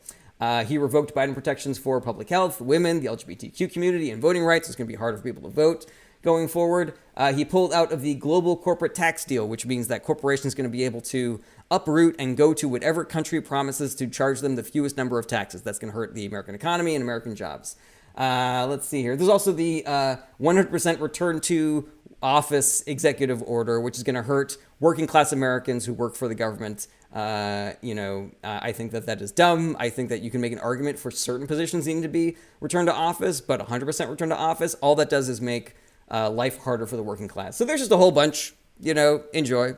He revoked Biden protections for public health, women, the LGBTQ community, and voting rights. It's going to be harder for people to vote going forward. He pulled out of the global corporate tax deal, which means that corporations are going to be able to uproot and go to whatever country promises to charge them the fewest number of taxes. That's going to hurt the American economy and American jobs. Let's see here. There's also the 100% return to office executive order, which is going to hurt working class Americans who work for the government. I think that is dumb. I think that you can make an argument for certain positions needing to be returned to office, but 100% return to office, all that does is make life harder for the working class. So there's just a whole bunch, enjoy.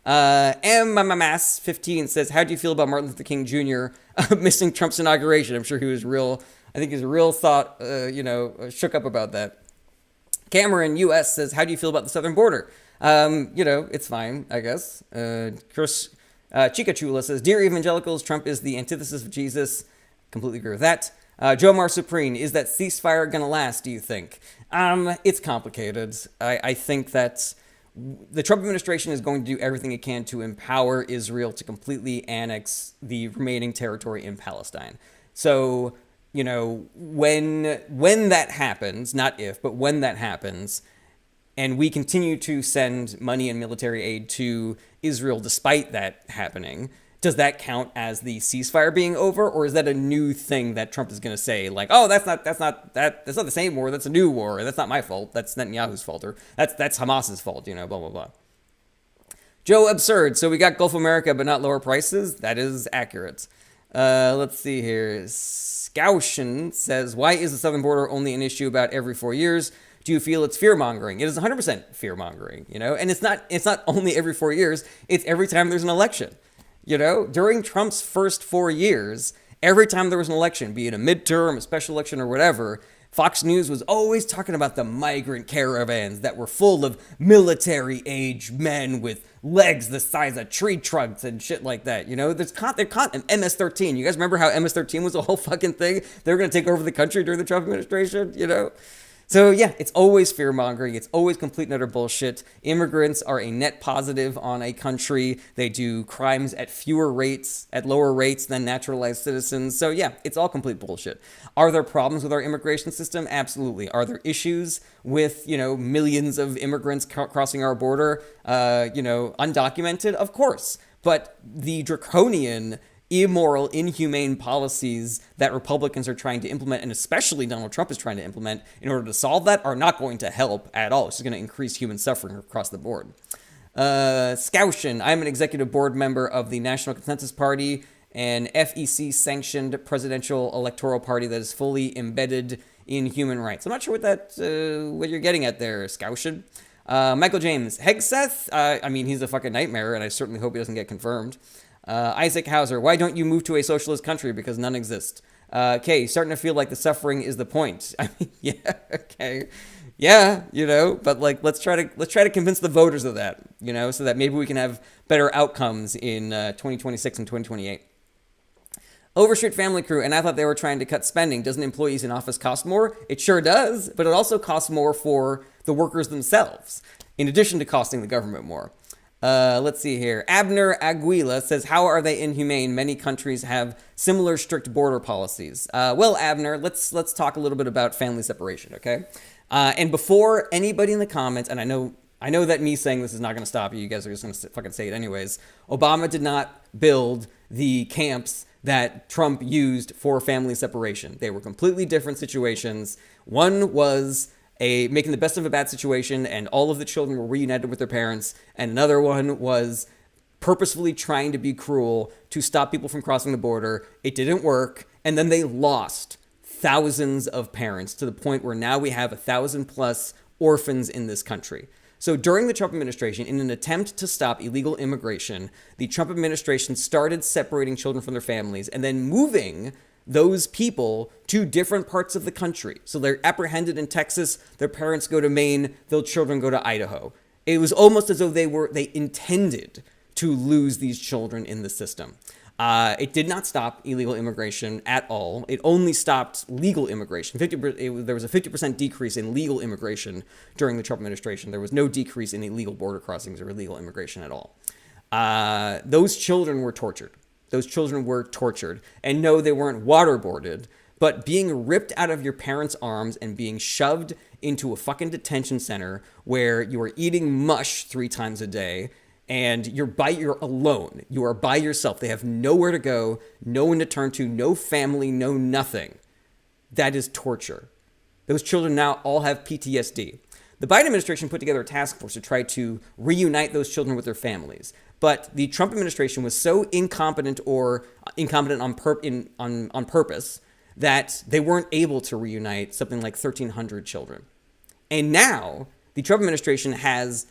MMass15 says, how do you feel about Martin Luther King Jr. Missing Trump's inauguration? I'm sure he was I think he's real shook up about that. Cameron US says, how do you feel about the southern border? It's fine, I guess. Chris Chica Chula says, dear evangelicals, Trump is the antithesis of Jesus. Completely agree with that. Joe Marsupreme, is that ceasefire going to last, do you think? It's complicated. I think that the Trump administration is going to do everything it can to empower Israel to completely annex the remaining territory in Palestine. So, when that happens, not if, but when that happens, and we continue to send money and military aid to Israel despite that happening, does that count as the ceasefire being over, or is that a new thing that Trump is going to say, like, oh, that's not the same war, that's a new war, that's not my fault, that's Netanyahu's fault, or that's Hamas's fault, blah blah blah. Joe Absurd, so we got Gulf America but not lower prices. That is accurate. Let's see here. Scoutian says, why is the southern border only an issue about every 4 years? Do you feel it's fear-mongering? It is 100% fear-mongering, and it's not only every 4 years, it's every time there's an election. During Trump's first 4 years, every time there was an election, be it a midterm, a special election, or whatever, Fox News was always talking about the migrant caravans that were full of military-age men with legs the size of tree trunks and shit like that. They're MS-13. You guys remember how MS-13 was a whole fucking thing? They were going to take over the country during the Trump administration, So yeah, it's always fear-mongering. It's always complete and utter bullshit. Immigrants are a net positive on a country. They do crimes at lower rates than naturalized citizens. So yeah, it's all complete bullshit. Are there problems with our immigration system? Absolutely. Are there issues with, millions of immigrants crossing our border, undocumented? Of course. But the draconian, immoral, inhumane policies that Republicans are trying to implement, and especially Donald Trump is trying to implement in order to solve that, are not going to help at all. It's just going to increase human suffering across the board. Scoutian, I'm an executive board member of the National Consensus Party, an FEC-sanctioned presidential electoral party that is fully embedded in human rights. I'm not sure what you're getting at there, Scoutian. Michael James, Hegseth, he's a fucking nightmare, and I certainly hope he doesn't get confirmed. Isaac Hauser, why don't you move to a socialist country? Because none exist. Okay, starting to feel like the suffering is the point. Yeah, okay. Yeah, but let's try to convince the voters of that, so that maybe we can have better outcomes in 2026 and 2028. Overstreet Family Crew, and I thought they were trying to cut spending. Doesn't employees in office cost more? It sure does, but it also costs more for the workers themselves, in addition to costing the government more. Let's see here. Abner Aguila says, how are they inhumane? Many countries have similar strict border policies. Well, Abner, let's talk a little bit about family separation, okay? And before anybody in the comments, and I know that me saying this is not going to stop you. You guys are just going to fucking say it anyways. Obama did not build the camps that Trump used for family separation. They were completely different situations. One was making the best of a bad situation, and all of the children were reunited with their parents. And another one was purposefully trying to be cruel to stop people from crossing the border. It didn't work. And then they lost thousands of parents to the point where now we have 1,000+ orphans in this country. So during the Trump administration, in an attempt to stop illegal immigration, the Trump administration started separating children from their families and then moving those people to different parts of the country. So they're apprehended in Texas, their parents go to Maine, their children go to Idaho. It was almost as though they intended to lose these children in the system. It did not stop illegal immigration at all. It only stopped legal immigration. There was a 50% decrease in legal immigration during the Trump administration. There was no decrease in illegal border crossings or illegal immigration at all. Those children were tortured. And no, they weren't waterboarded, but being ripped out of your parents' arms and being shoved into a fucking detention center where you are eating mush 3 times a day, and you're alone. You are by yourself. They have nowhere to go, no one to turn to, no family, no nothing. That is torture. Those children now all have PTSD. The Biden administration put together a task force to try to reunite those children with their families. But the Trump administration was so incompetent on purpose that they weren't able to reunite something like 1,300 children. And now the Trump administration has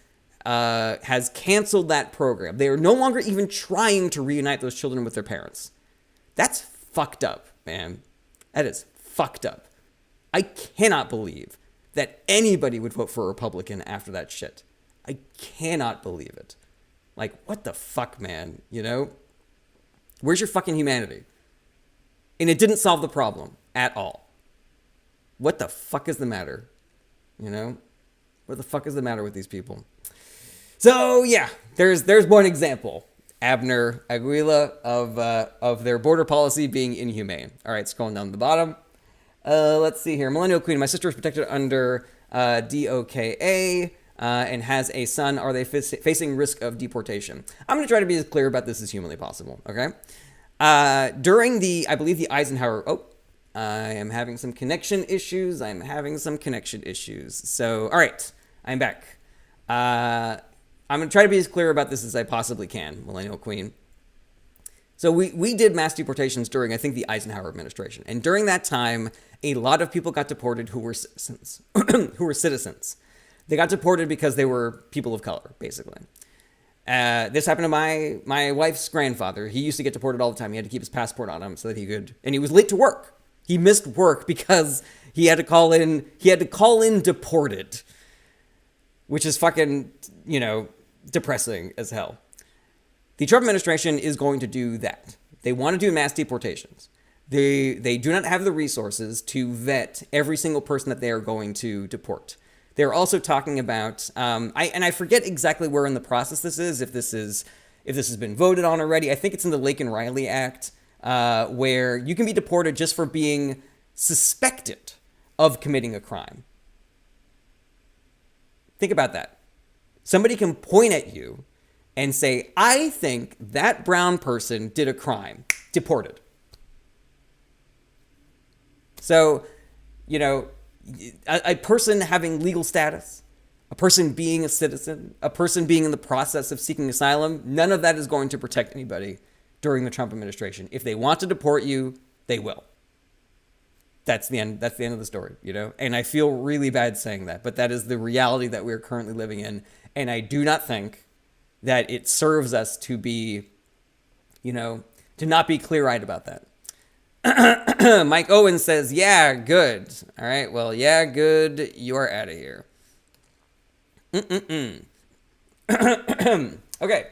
has canceled that program. They are no longer even trying to reunite those children with their parents. That's fucked up, man. That is fucked up. I cannot believe that anybody would vote for a Republican after that shit. I cannot believe it. Like, what the fuck, man? You know? Where's your fucking humanity? And it didn't solve the problem at all. What the fuck is the matter? You know? What the fuck is the matter with these people? So, yeah, there's one example. Abner Aguila of their border policy being inhumane. All right, scrolling down to the bottom. Let's see here. Millennial Queen. My sister is protected under DOKA and has a son. Are they facing risk of deportation? I'm going to try to be as clear about this as humanly possible, okay? During I believe the Eisenhower... Oh, I am having some connection issues. So, all right, I'm back. I'm going to try to be as clear about this as I possibly can, Millennial Queen. So we did mass deportations during, I think, the Eisenhower administration. And during that time, a lot of people got deported who were citizens. They got deported because they were people of color, basically. This happened to my wife's grandfather. He used to get deported all the time. He had to keep his passport on him so that he could... And he was late to work. He missed work because he had to call in deported. Which is fucking, depressing as hell. The Trump administration is going to do that. They want to do mass deportations. They do not have the resources to vet every single person that they are going to deport. They're also talking about, I forget exactly where in the process this is, if this has been voted on already. I think it's in the Laken Riley Act, where you can be deported just for being suspected of committing a crime. Think about that. Somebody can point at you and say, I think that brown person did a crime. Deported. So, a person having legal status, a person being a citizen, a person being in the process of seeking asylum, none of that is going to protect anybody during the Trump administration. If they want to deport you, they will. That's the end. That's the end of the story, And I feel really bad saying that, but that is the reality that we're currently living in. And I do not think that it serves us to be, to not be clear-eyed about that. Mike Owen says, yeah, good. All right, well, yeah, good. You're out of here. Okay.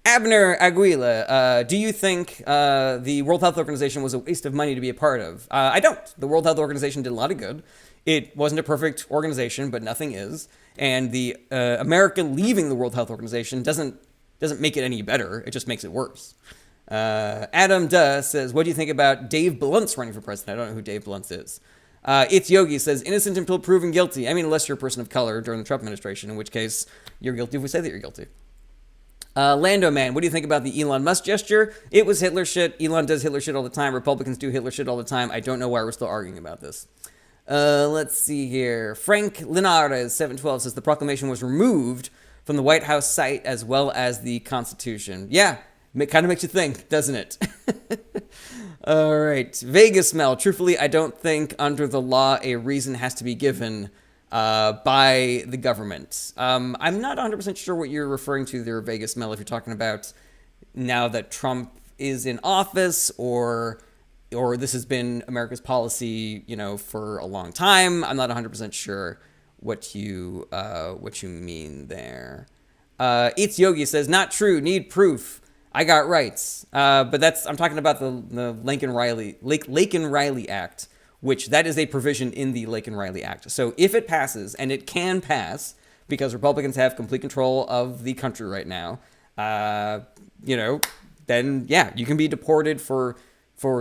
Abner Aguila, do you think the World Health Organization was a waste of money to be a part of? I don't. The World Health Organization did a lot of good. It wasn't a perfect organization, but nothing is. And the America leaving the World Health Organization doesn't make it any better. It just makes it worse. Adam Duh says, what do you think about Dave Bluntz running for president? I don't know who Dave Bluntz is. It's Yogi says, innocent until proven guilty. I mean, unless you're a person of color during the Trump administration, in which case you're guilty if we say that you're guilty. Lando Man, what do you think about the Elon Musk gesture? It was Hitler shit. Elon does Hitler shit all the time. Republicans do Hitler shit all the time. I don't know why we're still arguing about this. Let's see here. Frank Linares, 712, says the proclamation was removed from the White House site as well as the Constitution. Yeah, it kind of makes you think, doesn't it? All right. Vegas Mel, truthfully, I don't think under the law a reason has to be given by the government. I'm not 100% sure what you're referring to there, Vegas Mel, if you're talking about now that Trump is in office or this has been America's policy, for a long time. I'm not 100% sure what you mean there. It's Yogi says, not true, need proof. I got rights. But I'm talking about the Laken Riley Act, which that is a provision in the Laken Riley Act. So if it passes, and it can pass, because Republicans have complete control of the country right now, then yeah, you can be deported for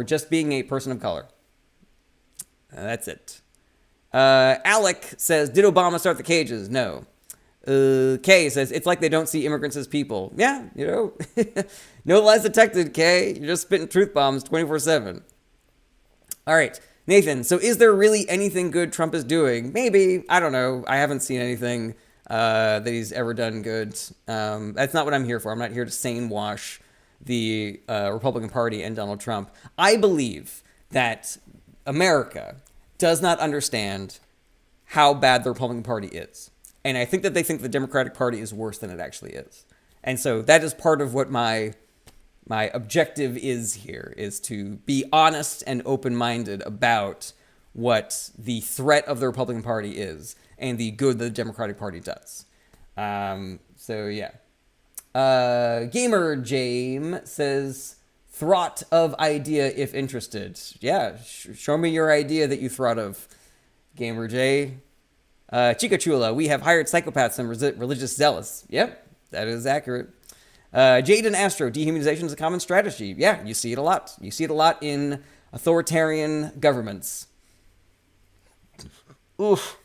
just being a person of color. That's it. Alec says, did Obama start the cages? No. Kay says, it's like they don't see immigrants as people. Yeah, no lies detected, Kay. You're just spitting truth bombs 24/7. All right. Nathan, so is there really anything good Trump is doing? Maybe. I don't know. I haven't seen anything that he's ever done good. That's not what I'm here for. I'm not here to sane wash the Republican Party and Donald Trump. I believe that America does not understand how bad the Republican Party is. And I think that they think the Democratic Party is worse than it actually is. And so that is part of what my objective is here, is to be honest and open-minded about what the threat of the Republican Party is and the good that the Democratic Party does. So yeah. Gamer Jame says, "Thought of idea if interested." Yeah, show me your idea that you thought of, Gamer J. Chica Chula, "We have hired psychopaths and religious zealots." Yep, that is accurate. Jaden Astro, "Dehumanization is a common strategy." Yeah, you see it a lot. You see it a lot in authoritarian governments. Oof.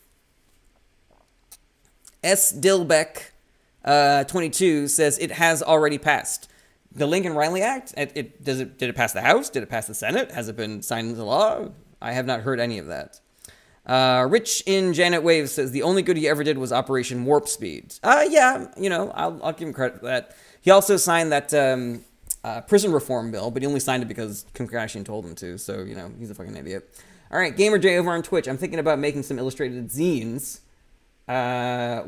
S. Dilbeck, 22, says, "It has already passed." The Lincoln Riley Act, did it pass the House? Did it pass the Senate? Has it been signed into law? I have not heard any of that. Rich in Janet Waves says, "The only good he ever did was Operation Warp Speed." Yeah, I'll give him credit for that. He also signed that prison reform bill, but he only signed it because Kim Kardashian told him to. So, he's a fucking idiot. All right, Gamer J over on Twitch. "I'm thinking about making some illustrated zines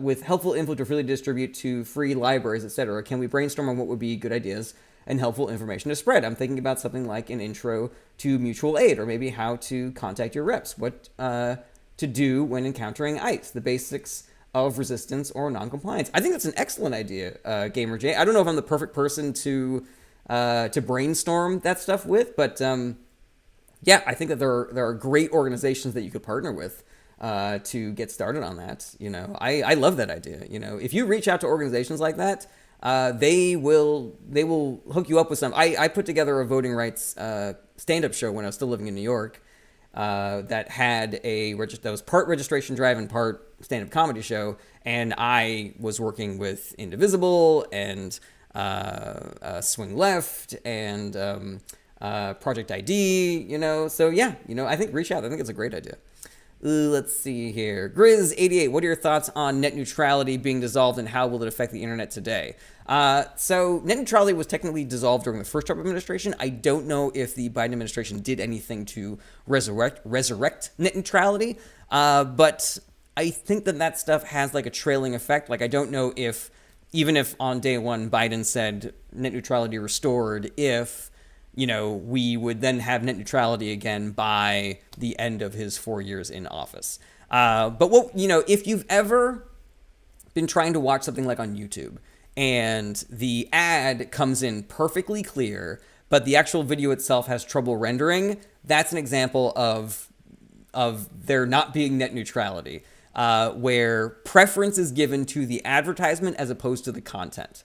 with helpful info to freely distribute to free libraries, etc. Can we brainstorm on what would be good ideas and helpful information to spread? I'm thinking about something like an intro to mutual aid, or maybe how to contact your reps, what to do when encountering ICE, the basics of resistance or noncompliance." I think that's an excellent idea, Gamer J. I don't know if I'm the perfect person to brainstorm that stuff with, but yeah, I think that there are great organizations that you could partner with to get started on that. I love that idea. If you reach out to organizations like that, they will hook you up with some. I put together a voting rights stand-up show when I was still living in New York that had that was part registration drive and part stand-up comedy show, and I was working with Indivisible and Swing Left and Project ID. So yeah, I think reach out. I think it's a great idea. Let's see here. Grizz88, "What are your thoughts on net neutrality being dissolved and how will it affect the internet today?" So net neutrality was technically dissolved during the first Trump administration. I don't know if the Biden administration did anything to resurrect net neutrality, but I think that stuff has like a trailing effect. Like, I don't know if, even if on day one Biden said net neutrality restored, if we would then have net neutrality again by the end of his 4 years in office. But if you've ever been trying to watch something like on YouTube and the ad comes in perfectly clear, but the actual video itself has trouble rendering, that's an example of there not being net neutrality, where preference is given to the advertisement as opposed to the content.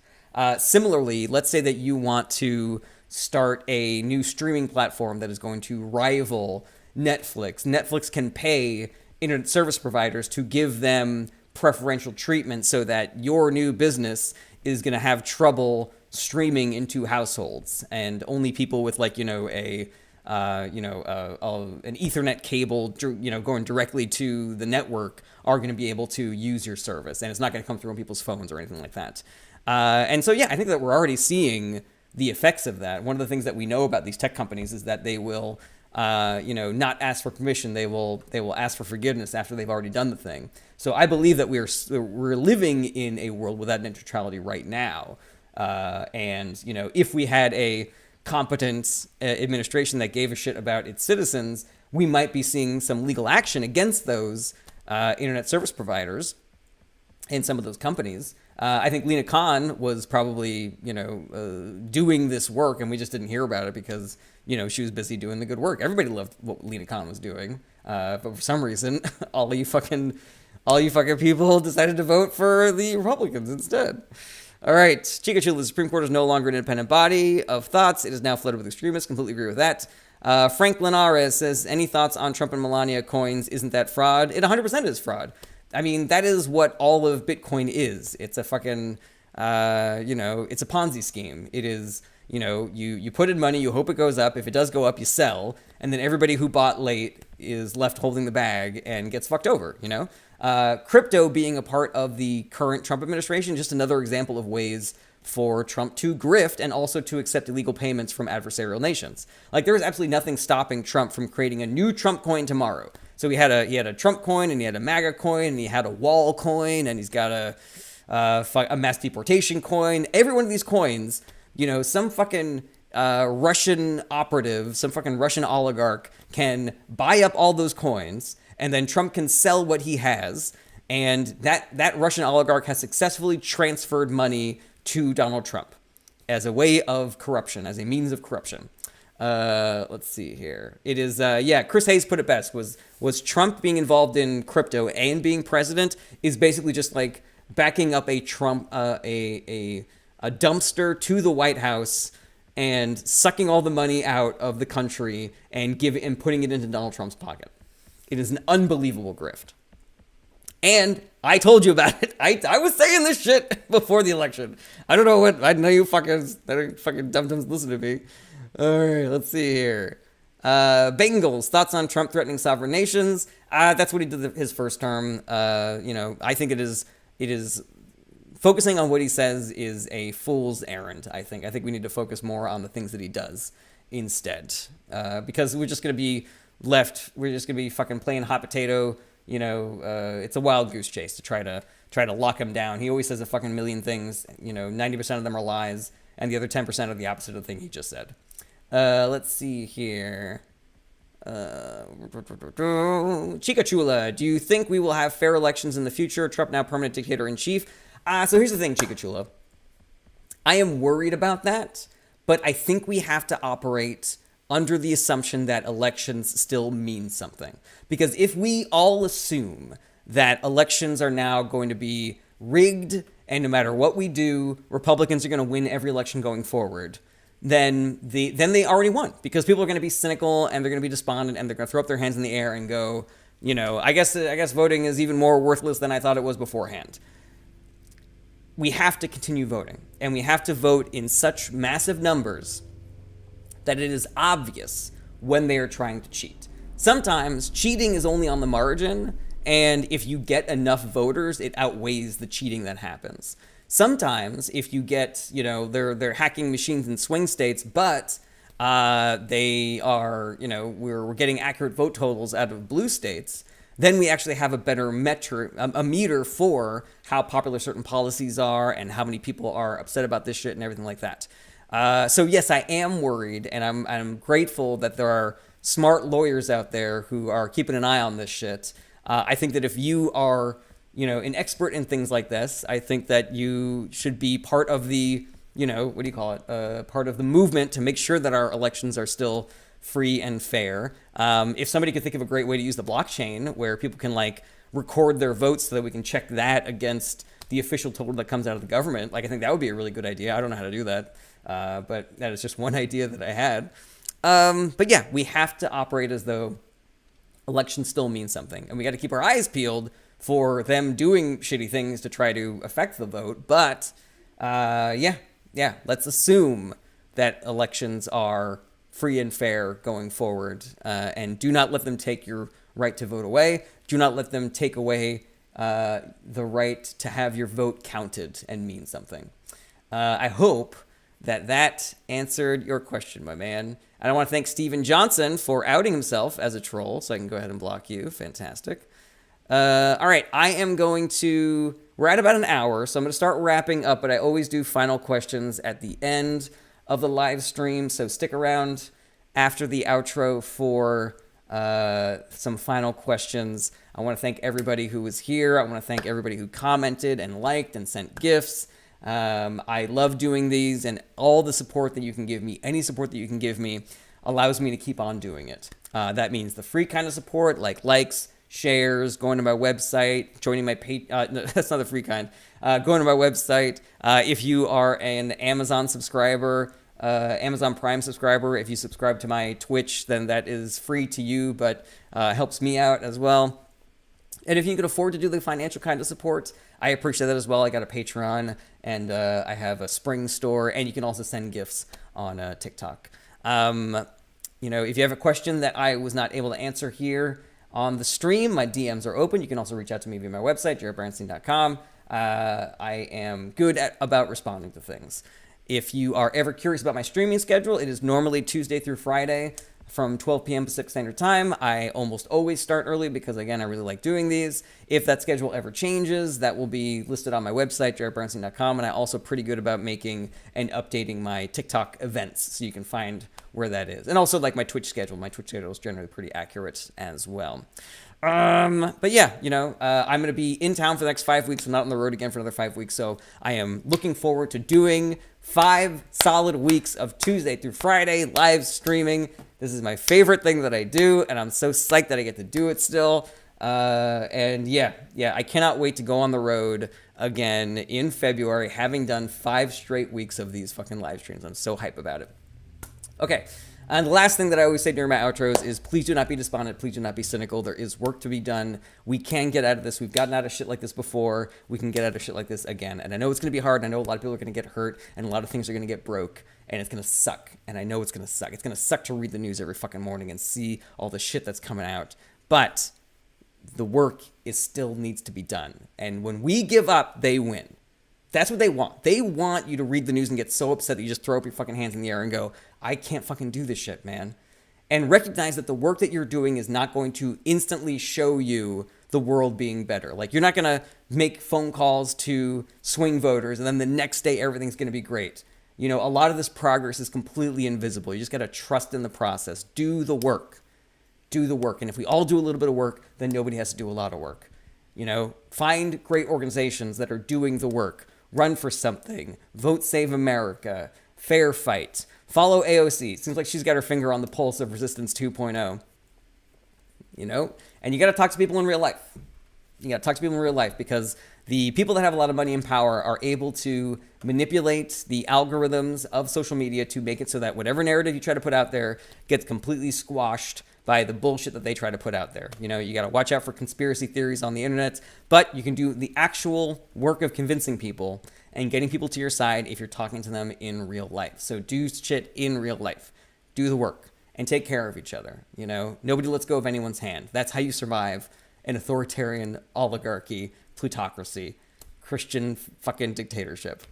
Similarly, let's say that you want to start a new streaming platform that is going to rival Netflix. Netflix can pay internet service providers to give them preferential treatment so that your new business is going to have trouble streaming into households, and only people with an Ethernet cable, going directly to the network are going to be able to use your service, and it's not going to come through on people's phones or anything like that. And so, yeah, I think that we're already seeing the effects of that. One of the things that we know about these tech companies is that they will, not ask for permission. They will ask for forgiveness after they've already done the thing. So I believe that we're living in a world without net neutrality right now. And if we had a competent administration that gave a shit about its citizens, we might be seeing some legal action against those internet service providers and some of those companies. I think Lina Khan was probably, doing this work, and we just didn't hear about it because, she was busy doing the good work. Everybody loved what Lina Khan was doing, but for some reason, all you fucking people decided to vote for the Republicans instead. All right, Chica Chula, the Supreme Court is no longer an independent body of thoughts. It is now flooded with extremists. Completely agree with that. Frank Linares says, "Any thoughts on Trump and Melania coins? Isn't that fraud?" It 100% is fraud. I mean, that is what all of Bitcoin is. It's a fucking, it's a Ponzi scheme. It is, you put in money, you hope it goes up. If it does go up, you sell. And then everybody who bought late is left holding the bag and gets fucked over, Crypto being a part of the current Trump administration, just another example of ways for Trump to grift and also to accept illegal payments from adversarial nations. Like, there is absolutely nothing stopping Trump from creating a new Trump coin tomorrow. So he had a Trump coin, and he had a MAGA coin, and he had a wall coin, and he's got a mass deportation coin. Every one of these coins, some fucking Russian operative, some fucking Russian oligarch can buy up all those coins, and then Trump can sell what he has, and that Russian oligarch has successfully transferred money to Donald Trump as a way of corruption, as a means of corruption. Let's see here. It is, Chris Hayes put it best, was Trump being involved in crypto and being president is basically just like backing up a Trump, a dumpster to the White House and sucking all the money out of the country and putting it into Donald Trump's pocket. It is an unbelievable grift. And I told you about it. I was saying this shit before the election. I don't know what, I know you fucking dum-dums listen to me. All right, let's see here. Bengals, thoughts on Trump threatening sovereign nations. That's what he did his first term. I think it is focusing on what he says is a fool's errand, I think. I think we need to focus more on the things that he does instead. Because we're just going to be fucking playing hot potato. It's a wild goose chase to try to lock him down. He always says a fucking million things. 90% of them are lies, and the other 10% are the opposite of the thing he just said. Let's see here. Chica Chula, do you think we will have fair elections in the future? Trump now permanent dictator in chief. So here's the thing, Chica Chula. I am worried about that, but I think we have to operate under the assumption that elections still mean something. Because if we all assume that elections are now going to be rigged, and no matter what we do, Republicans are going to win every election going forward, then they already won. Because people are going to be cynical, and they're going to be despondent, and they're going to throw up their hands in the air and go, I guess voting is even more worthless than I thought it was beforehand. We have to continue voting, and we have to vote in such massive numbers that it is obvious when they are trying to cheat. Sometimes cheating is only on the margin, and if you get enough voters, it outweighs the cheating that happens. Sometimes if you get, they're hacking machines in swing states, but they are, we're getting accurate vote totals out of blue states, then we actually have a better a meter for how popular certain policies are and how many people are upset about this shit and everything like that. So yes, I am worried, and I'm grateful that there are smart lawyers out there who are keeping an eye on this shit. I think that if you are, an expert in things like this, I think that you should be part of the, part of the movement to make sure that our elections are still free and fair. If somebody could think of a great way to use the blockchain where people can record their votes so that we can check that against the official total that comes out of the government, I think that would be a really good idea. I don't know how to do that. But that is just one idea that I had. But yeah, we have to operate as though elections still mean something. And we got to keep our eyes peeled for them doing shitty things to try to affect the vote. But let's assume that elections are free and fair going forward. And do not let them take your right to vote away. Do not let them take away the right to have your vote counted and mean something. I hope that answered your question, my man. And I want to thank Steven Johnson for outing himself as a troll, so I can go ahead and block you. Fantastic. All right, we're at about an hour, so I'm going to start wrapping up, but I always do final questions at the end of the live stream, so stick around after the outro for some final questions. I want to thank everybody who was here. I want to thank everybody who commented and liked and sent gifts. I love doing these, and all the support that you can give me, any support that you can give me, allows me to keep on doing it. That means the free kind of support, like likes, shares, going to my website, joining my no, that's not the free kind. Going to my website. If you are an Amazon subscriber, Amazon Prime subscriber, if you subscribe to my Twitch, then that is free to you, but helps me out as well. And if you can afford to do the financial kind of support, I appreciate that as well. I got a Patreon, and I have a Spring store, and you can also send gifts on TikTok. If you have a question that I was not able to answer here on the stream, my DMs are open. You can also reach out to me via my website, jaredbernstein.com. I am good about responding to things. If you are ever curious about my streaming schedule, it is normally Tuesday through Friday, from 12 p.m. Pacific Standard Time. I almost always start early because, again, I really like doing these. If that schedule ever changes, that will be listed on my website, jaredbernstein.com, and I'm also pretty good about making and updating my TikTok events, so you can find where that is. And also, like, my Twitch schedule. My Twitch schedule is generally pretty accurate as well. But yeah, I'm going to be in town for the next 5 weeks. I'm not on the road again for another 5 weeks. So I am looking forward to doing 5 solid weeks of Tuesday through Friday live streaming. This is my favorite thing that I do, and I'm so psyched that I get to do it still. And yeah, I cannot wait to go on the road again in February, having done 5 straight weeks of these fucking live streams. I'm so hype about it. Okay. And the last thing that I always say during my outros is please do not be despondent. Please do not be cynical. There is work to be done. We can get out of this. We've gotten out of shit like this before. We can get out of shit like this again. And I know it's going to be hard. And I know a lot of people are going to get hurt. And a lot of things are going to get broke. And it's going to suck. And I know it's going to suck. It's going to suck to read the news every fucking morning and see all the shit that's coming out. But the work still needs to be done. And when we give up, they win. That's what they want. They want you to read the news and get so upset that you just throw up your fucking hands in the air and go, I can't fucking do this shit, man. And recognize that the work that you're doing is not going to instantly show you the world being better. Like, you're not going to make phone calls to swing voters and then the next day everything's going to be great. A lot of this progress is completely invisible. You just got to trust in the process. Do the work. Do the work. And if we all do a little bit of work, then nobody has to do a lot of work. Find great organizations that are doing the work. Run for something. Vote Save America. Fair Fight. Follow AOC. Seems like she's got her finger on the pulse of Resistance 2.0. And you got to talk to people in real life. You got to talk to people in real life because the people that have a lot of money and power are able to manipulate the algorithms of social media to make it so that whatever narrative you try to put out there gets completely squashed by the bullshit that they try to put out there. You got to watch out for conspiracy theories on the internet, but you can do the actual work of convincing people and getting people to your side if you're talking to them in real life. So do shit in real life. Do the work and take care of each other. Nobody lets go of anyone's hand. That's how you survive an authoritarian oligarchy, plutocracy, Christian fucking dictatorship.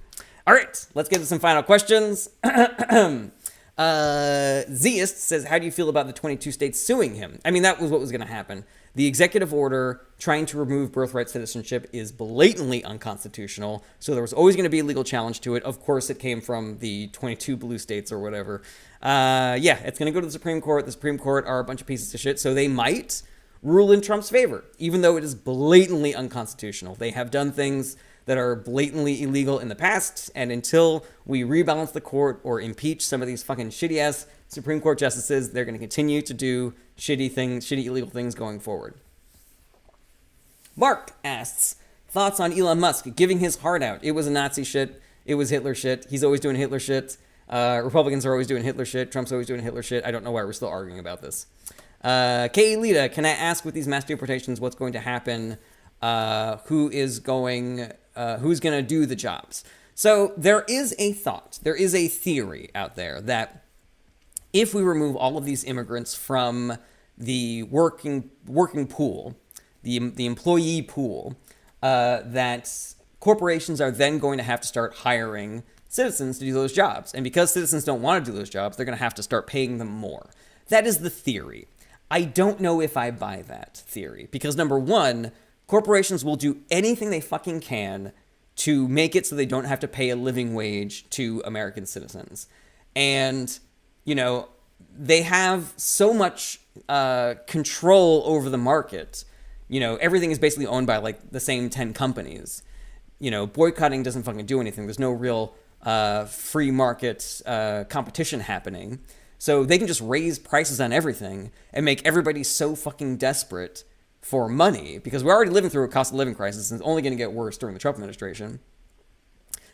All right, let's get to some final questions. Zeist says, how do you feel about the 22 states suing him? I mean, that was what was going to happen. The executive order trying to remove birthright citizenship is blatantly unconstitutional, so there was always going to be a legal challenge to it. Of course, it came from the 22 blue states or whatever. It's going to go to the Supreme Court. The Supreme Court are a bunch of pieces of shit, so they might rule in Trump's favor, even though it is blatantly unconstitutional. They have done things that are blatantly illegal in the past, and until we rebalance the court or impeach some of these fucking shitty-ass Supreme Court justices, they're going to continue to do shitty illegal things going forward. Mark asks, thoughts on Elon Musk giving his heart out? It was a Nazi shit. It was Hitler shit. He's always doing Hitler shit. Republicans are always doing Hitler shit. Trump's always doing Hitler shit. I don't know why we're still arguing about this. Kay Lita, can I ask with these mass deportations what's going to happen? Who's going to do the jobs? So there is a thought, there is a theory out there that if we remove all of these immigrants from the working pool, the employee pool, that corporations are then going to have to start hiring citizens to do those jobs. And because citizens don't want to do those jobs, they're going to have to start paying them more. That is the theory. I don't know if I buy that theory because, number one, corporations will do anything they fucking can to make it so they don't have to pay a living wage to American citizens. And, they have so much control over the market. Everything is basically owned by, like, the same 10 companies. Boycotting doesn't fucking do anything. There's no real free market competition happening. So they can just raise prices on everything and make everybody so fucking desperate for money, because we're already living through a cost of living crisis and it's only going to get worse during the Trump administration.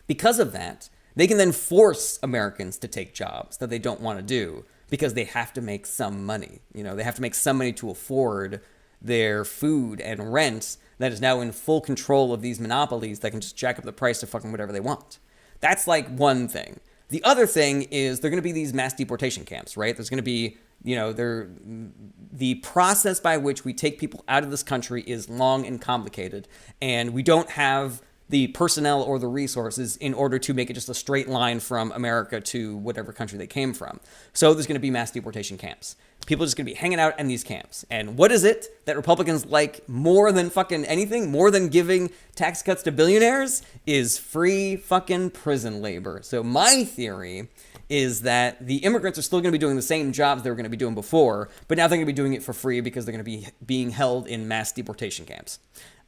Because of that, they can then force Americans to take jobs that they don't want to do because they have to make some money. They have to make some money to afford their food and rent that is now in full control of these monopolies that can just jack up the price to fucking whatever they want. That's like one thing. The other thing is there are going to be these mass deportation camps, right? There's going to be, the process by which we take people out of this country is long and complicated, and we don't have the personnel or the resources in order to make it just a straight line from America to whatever country they came from. So there's going to be mass deportation camps. People are just going to be hanging out in these camps. And what is it that Republicans like more than fucking anything, more than giving tax cuts to billionaires, is free fucking prison labor. So my theory is that the immigrants are still going to be doing the same jobs they were going to be doing before, but now they're going to be doing it for free because they're going to be being held in mass deportation camps.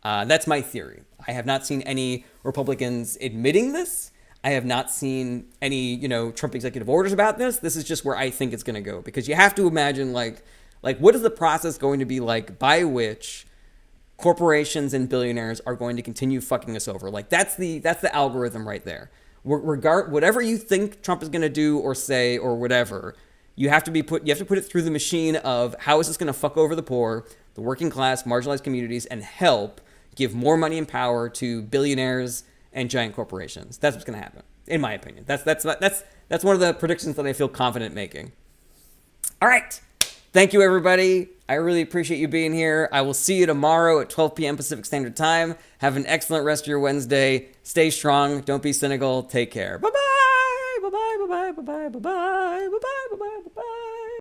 That's my theory. I have not seen any Republicans admitting this. I have not seen any, Trump executive orders about this. This is just where I think it's going to go, because you have to imagine, like what is the process going to be like by which corporations and billionaires are going to continue fucking us over? Like that's the algorithm right there. Whatever you think Trump is going to do or say or whatever, you have to put it through the machine of how is this going to fuck over the poor, the working class, marginalized communities, and help give more money and power to billionaires and giant corporations. That's what's going to happen, in my opinion. That's one of the predictions that I feel confident making. All right. Thank you, everybody. I really appreciate you being here. I will see you tomorrow at 12 p.m. Pacific Standard Time. Have an excellent rest of your Wednesday. Stay strong. Don't be cynical. Take care. Bye-bye. Bye-bye. Bye-bye. Bye-bye. Bye-bye. Bye-bye. Bye-bye. Bye-bye.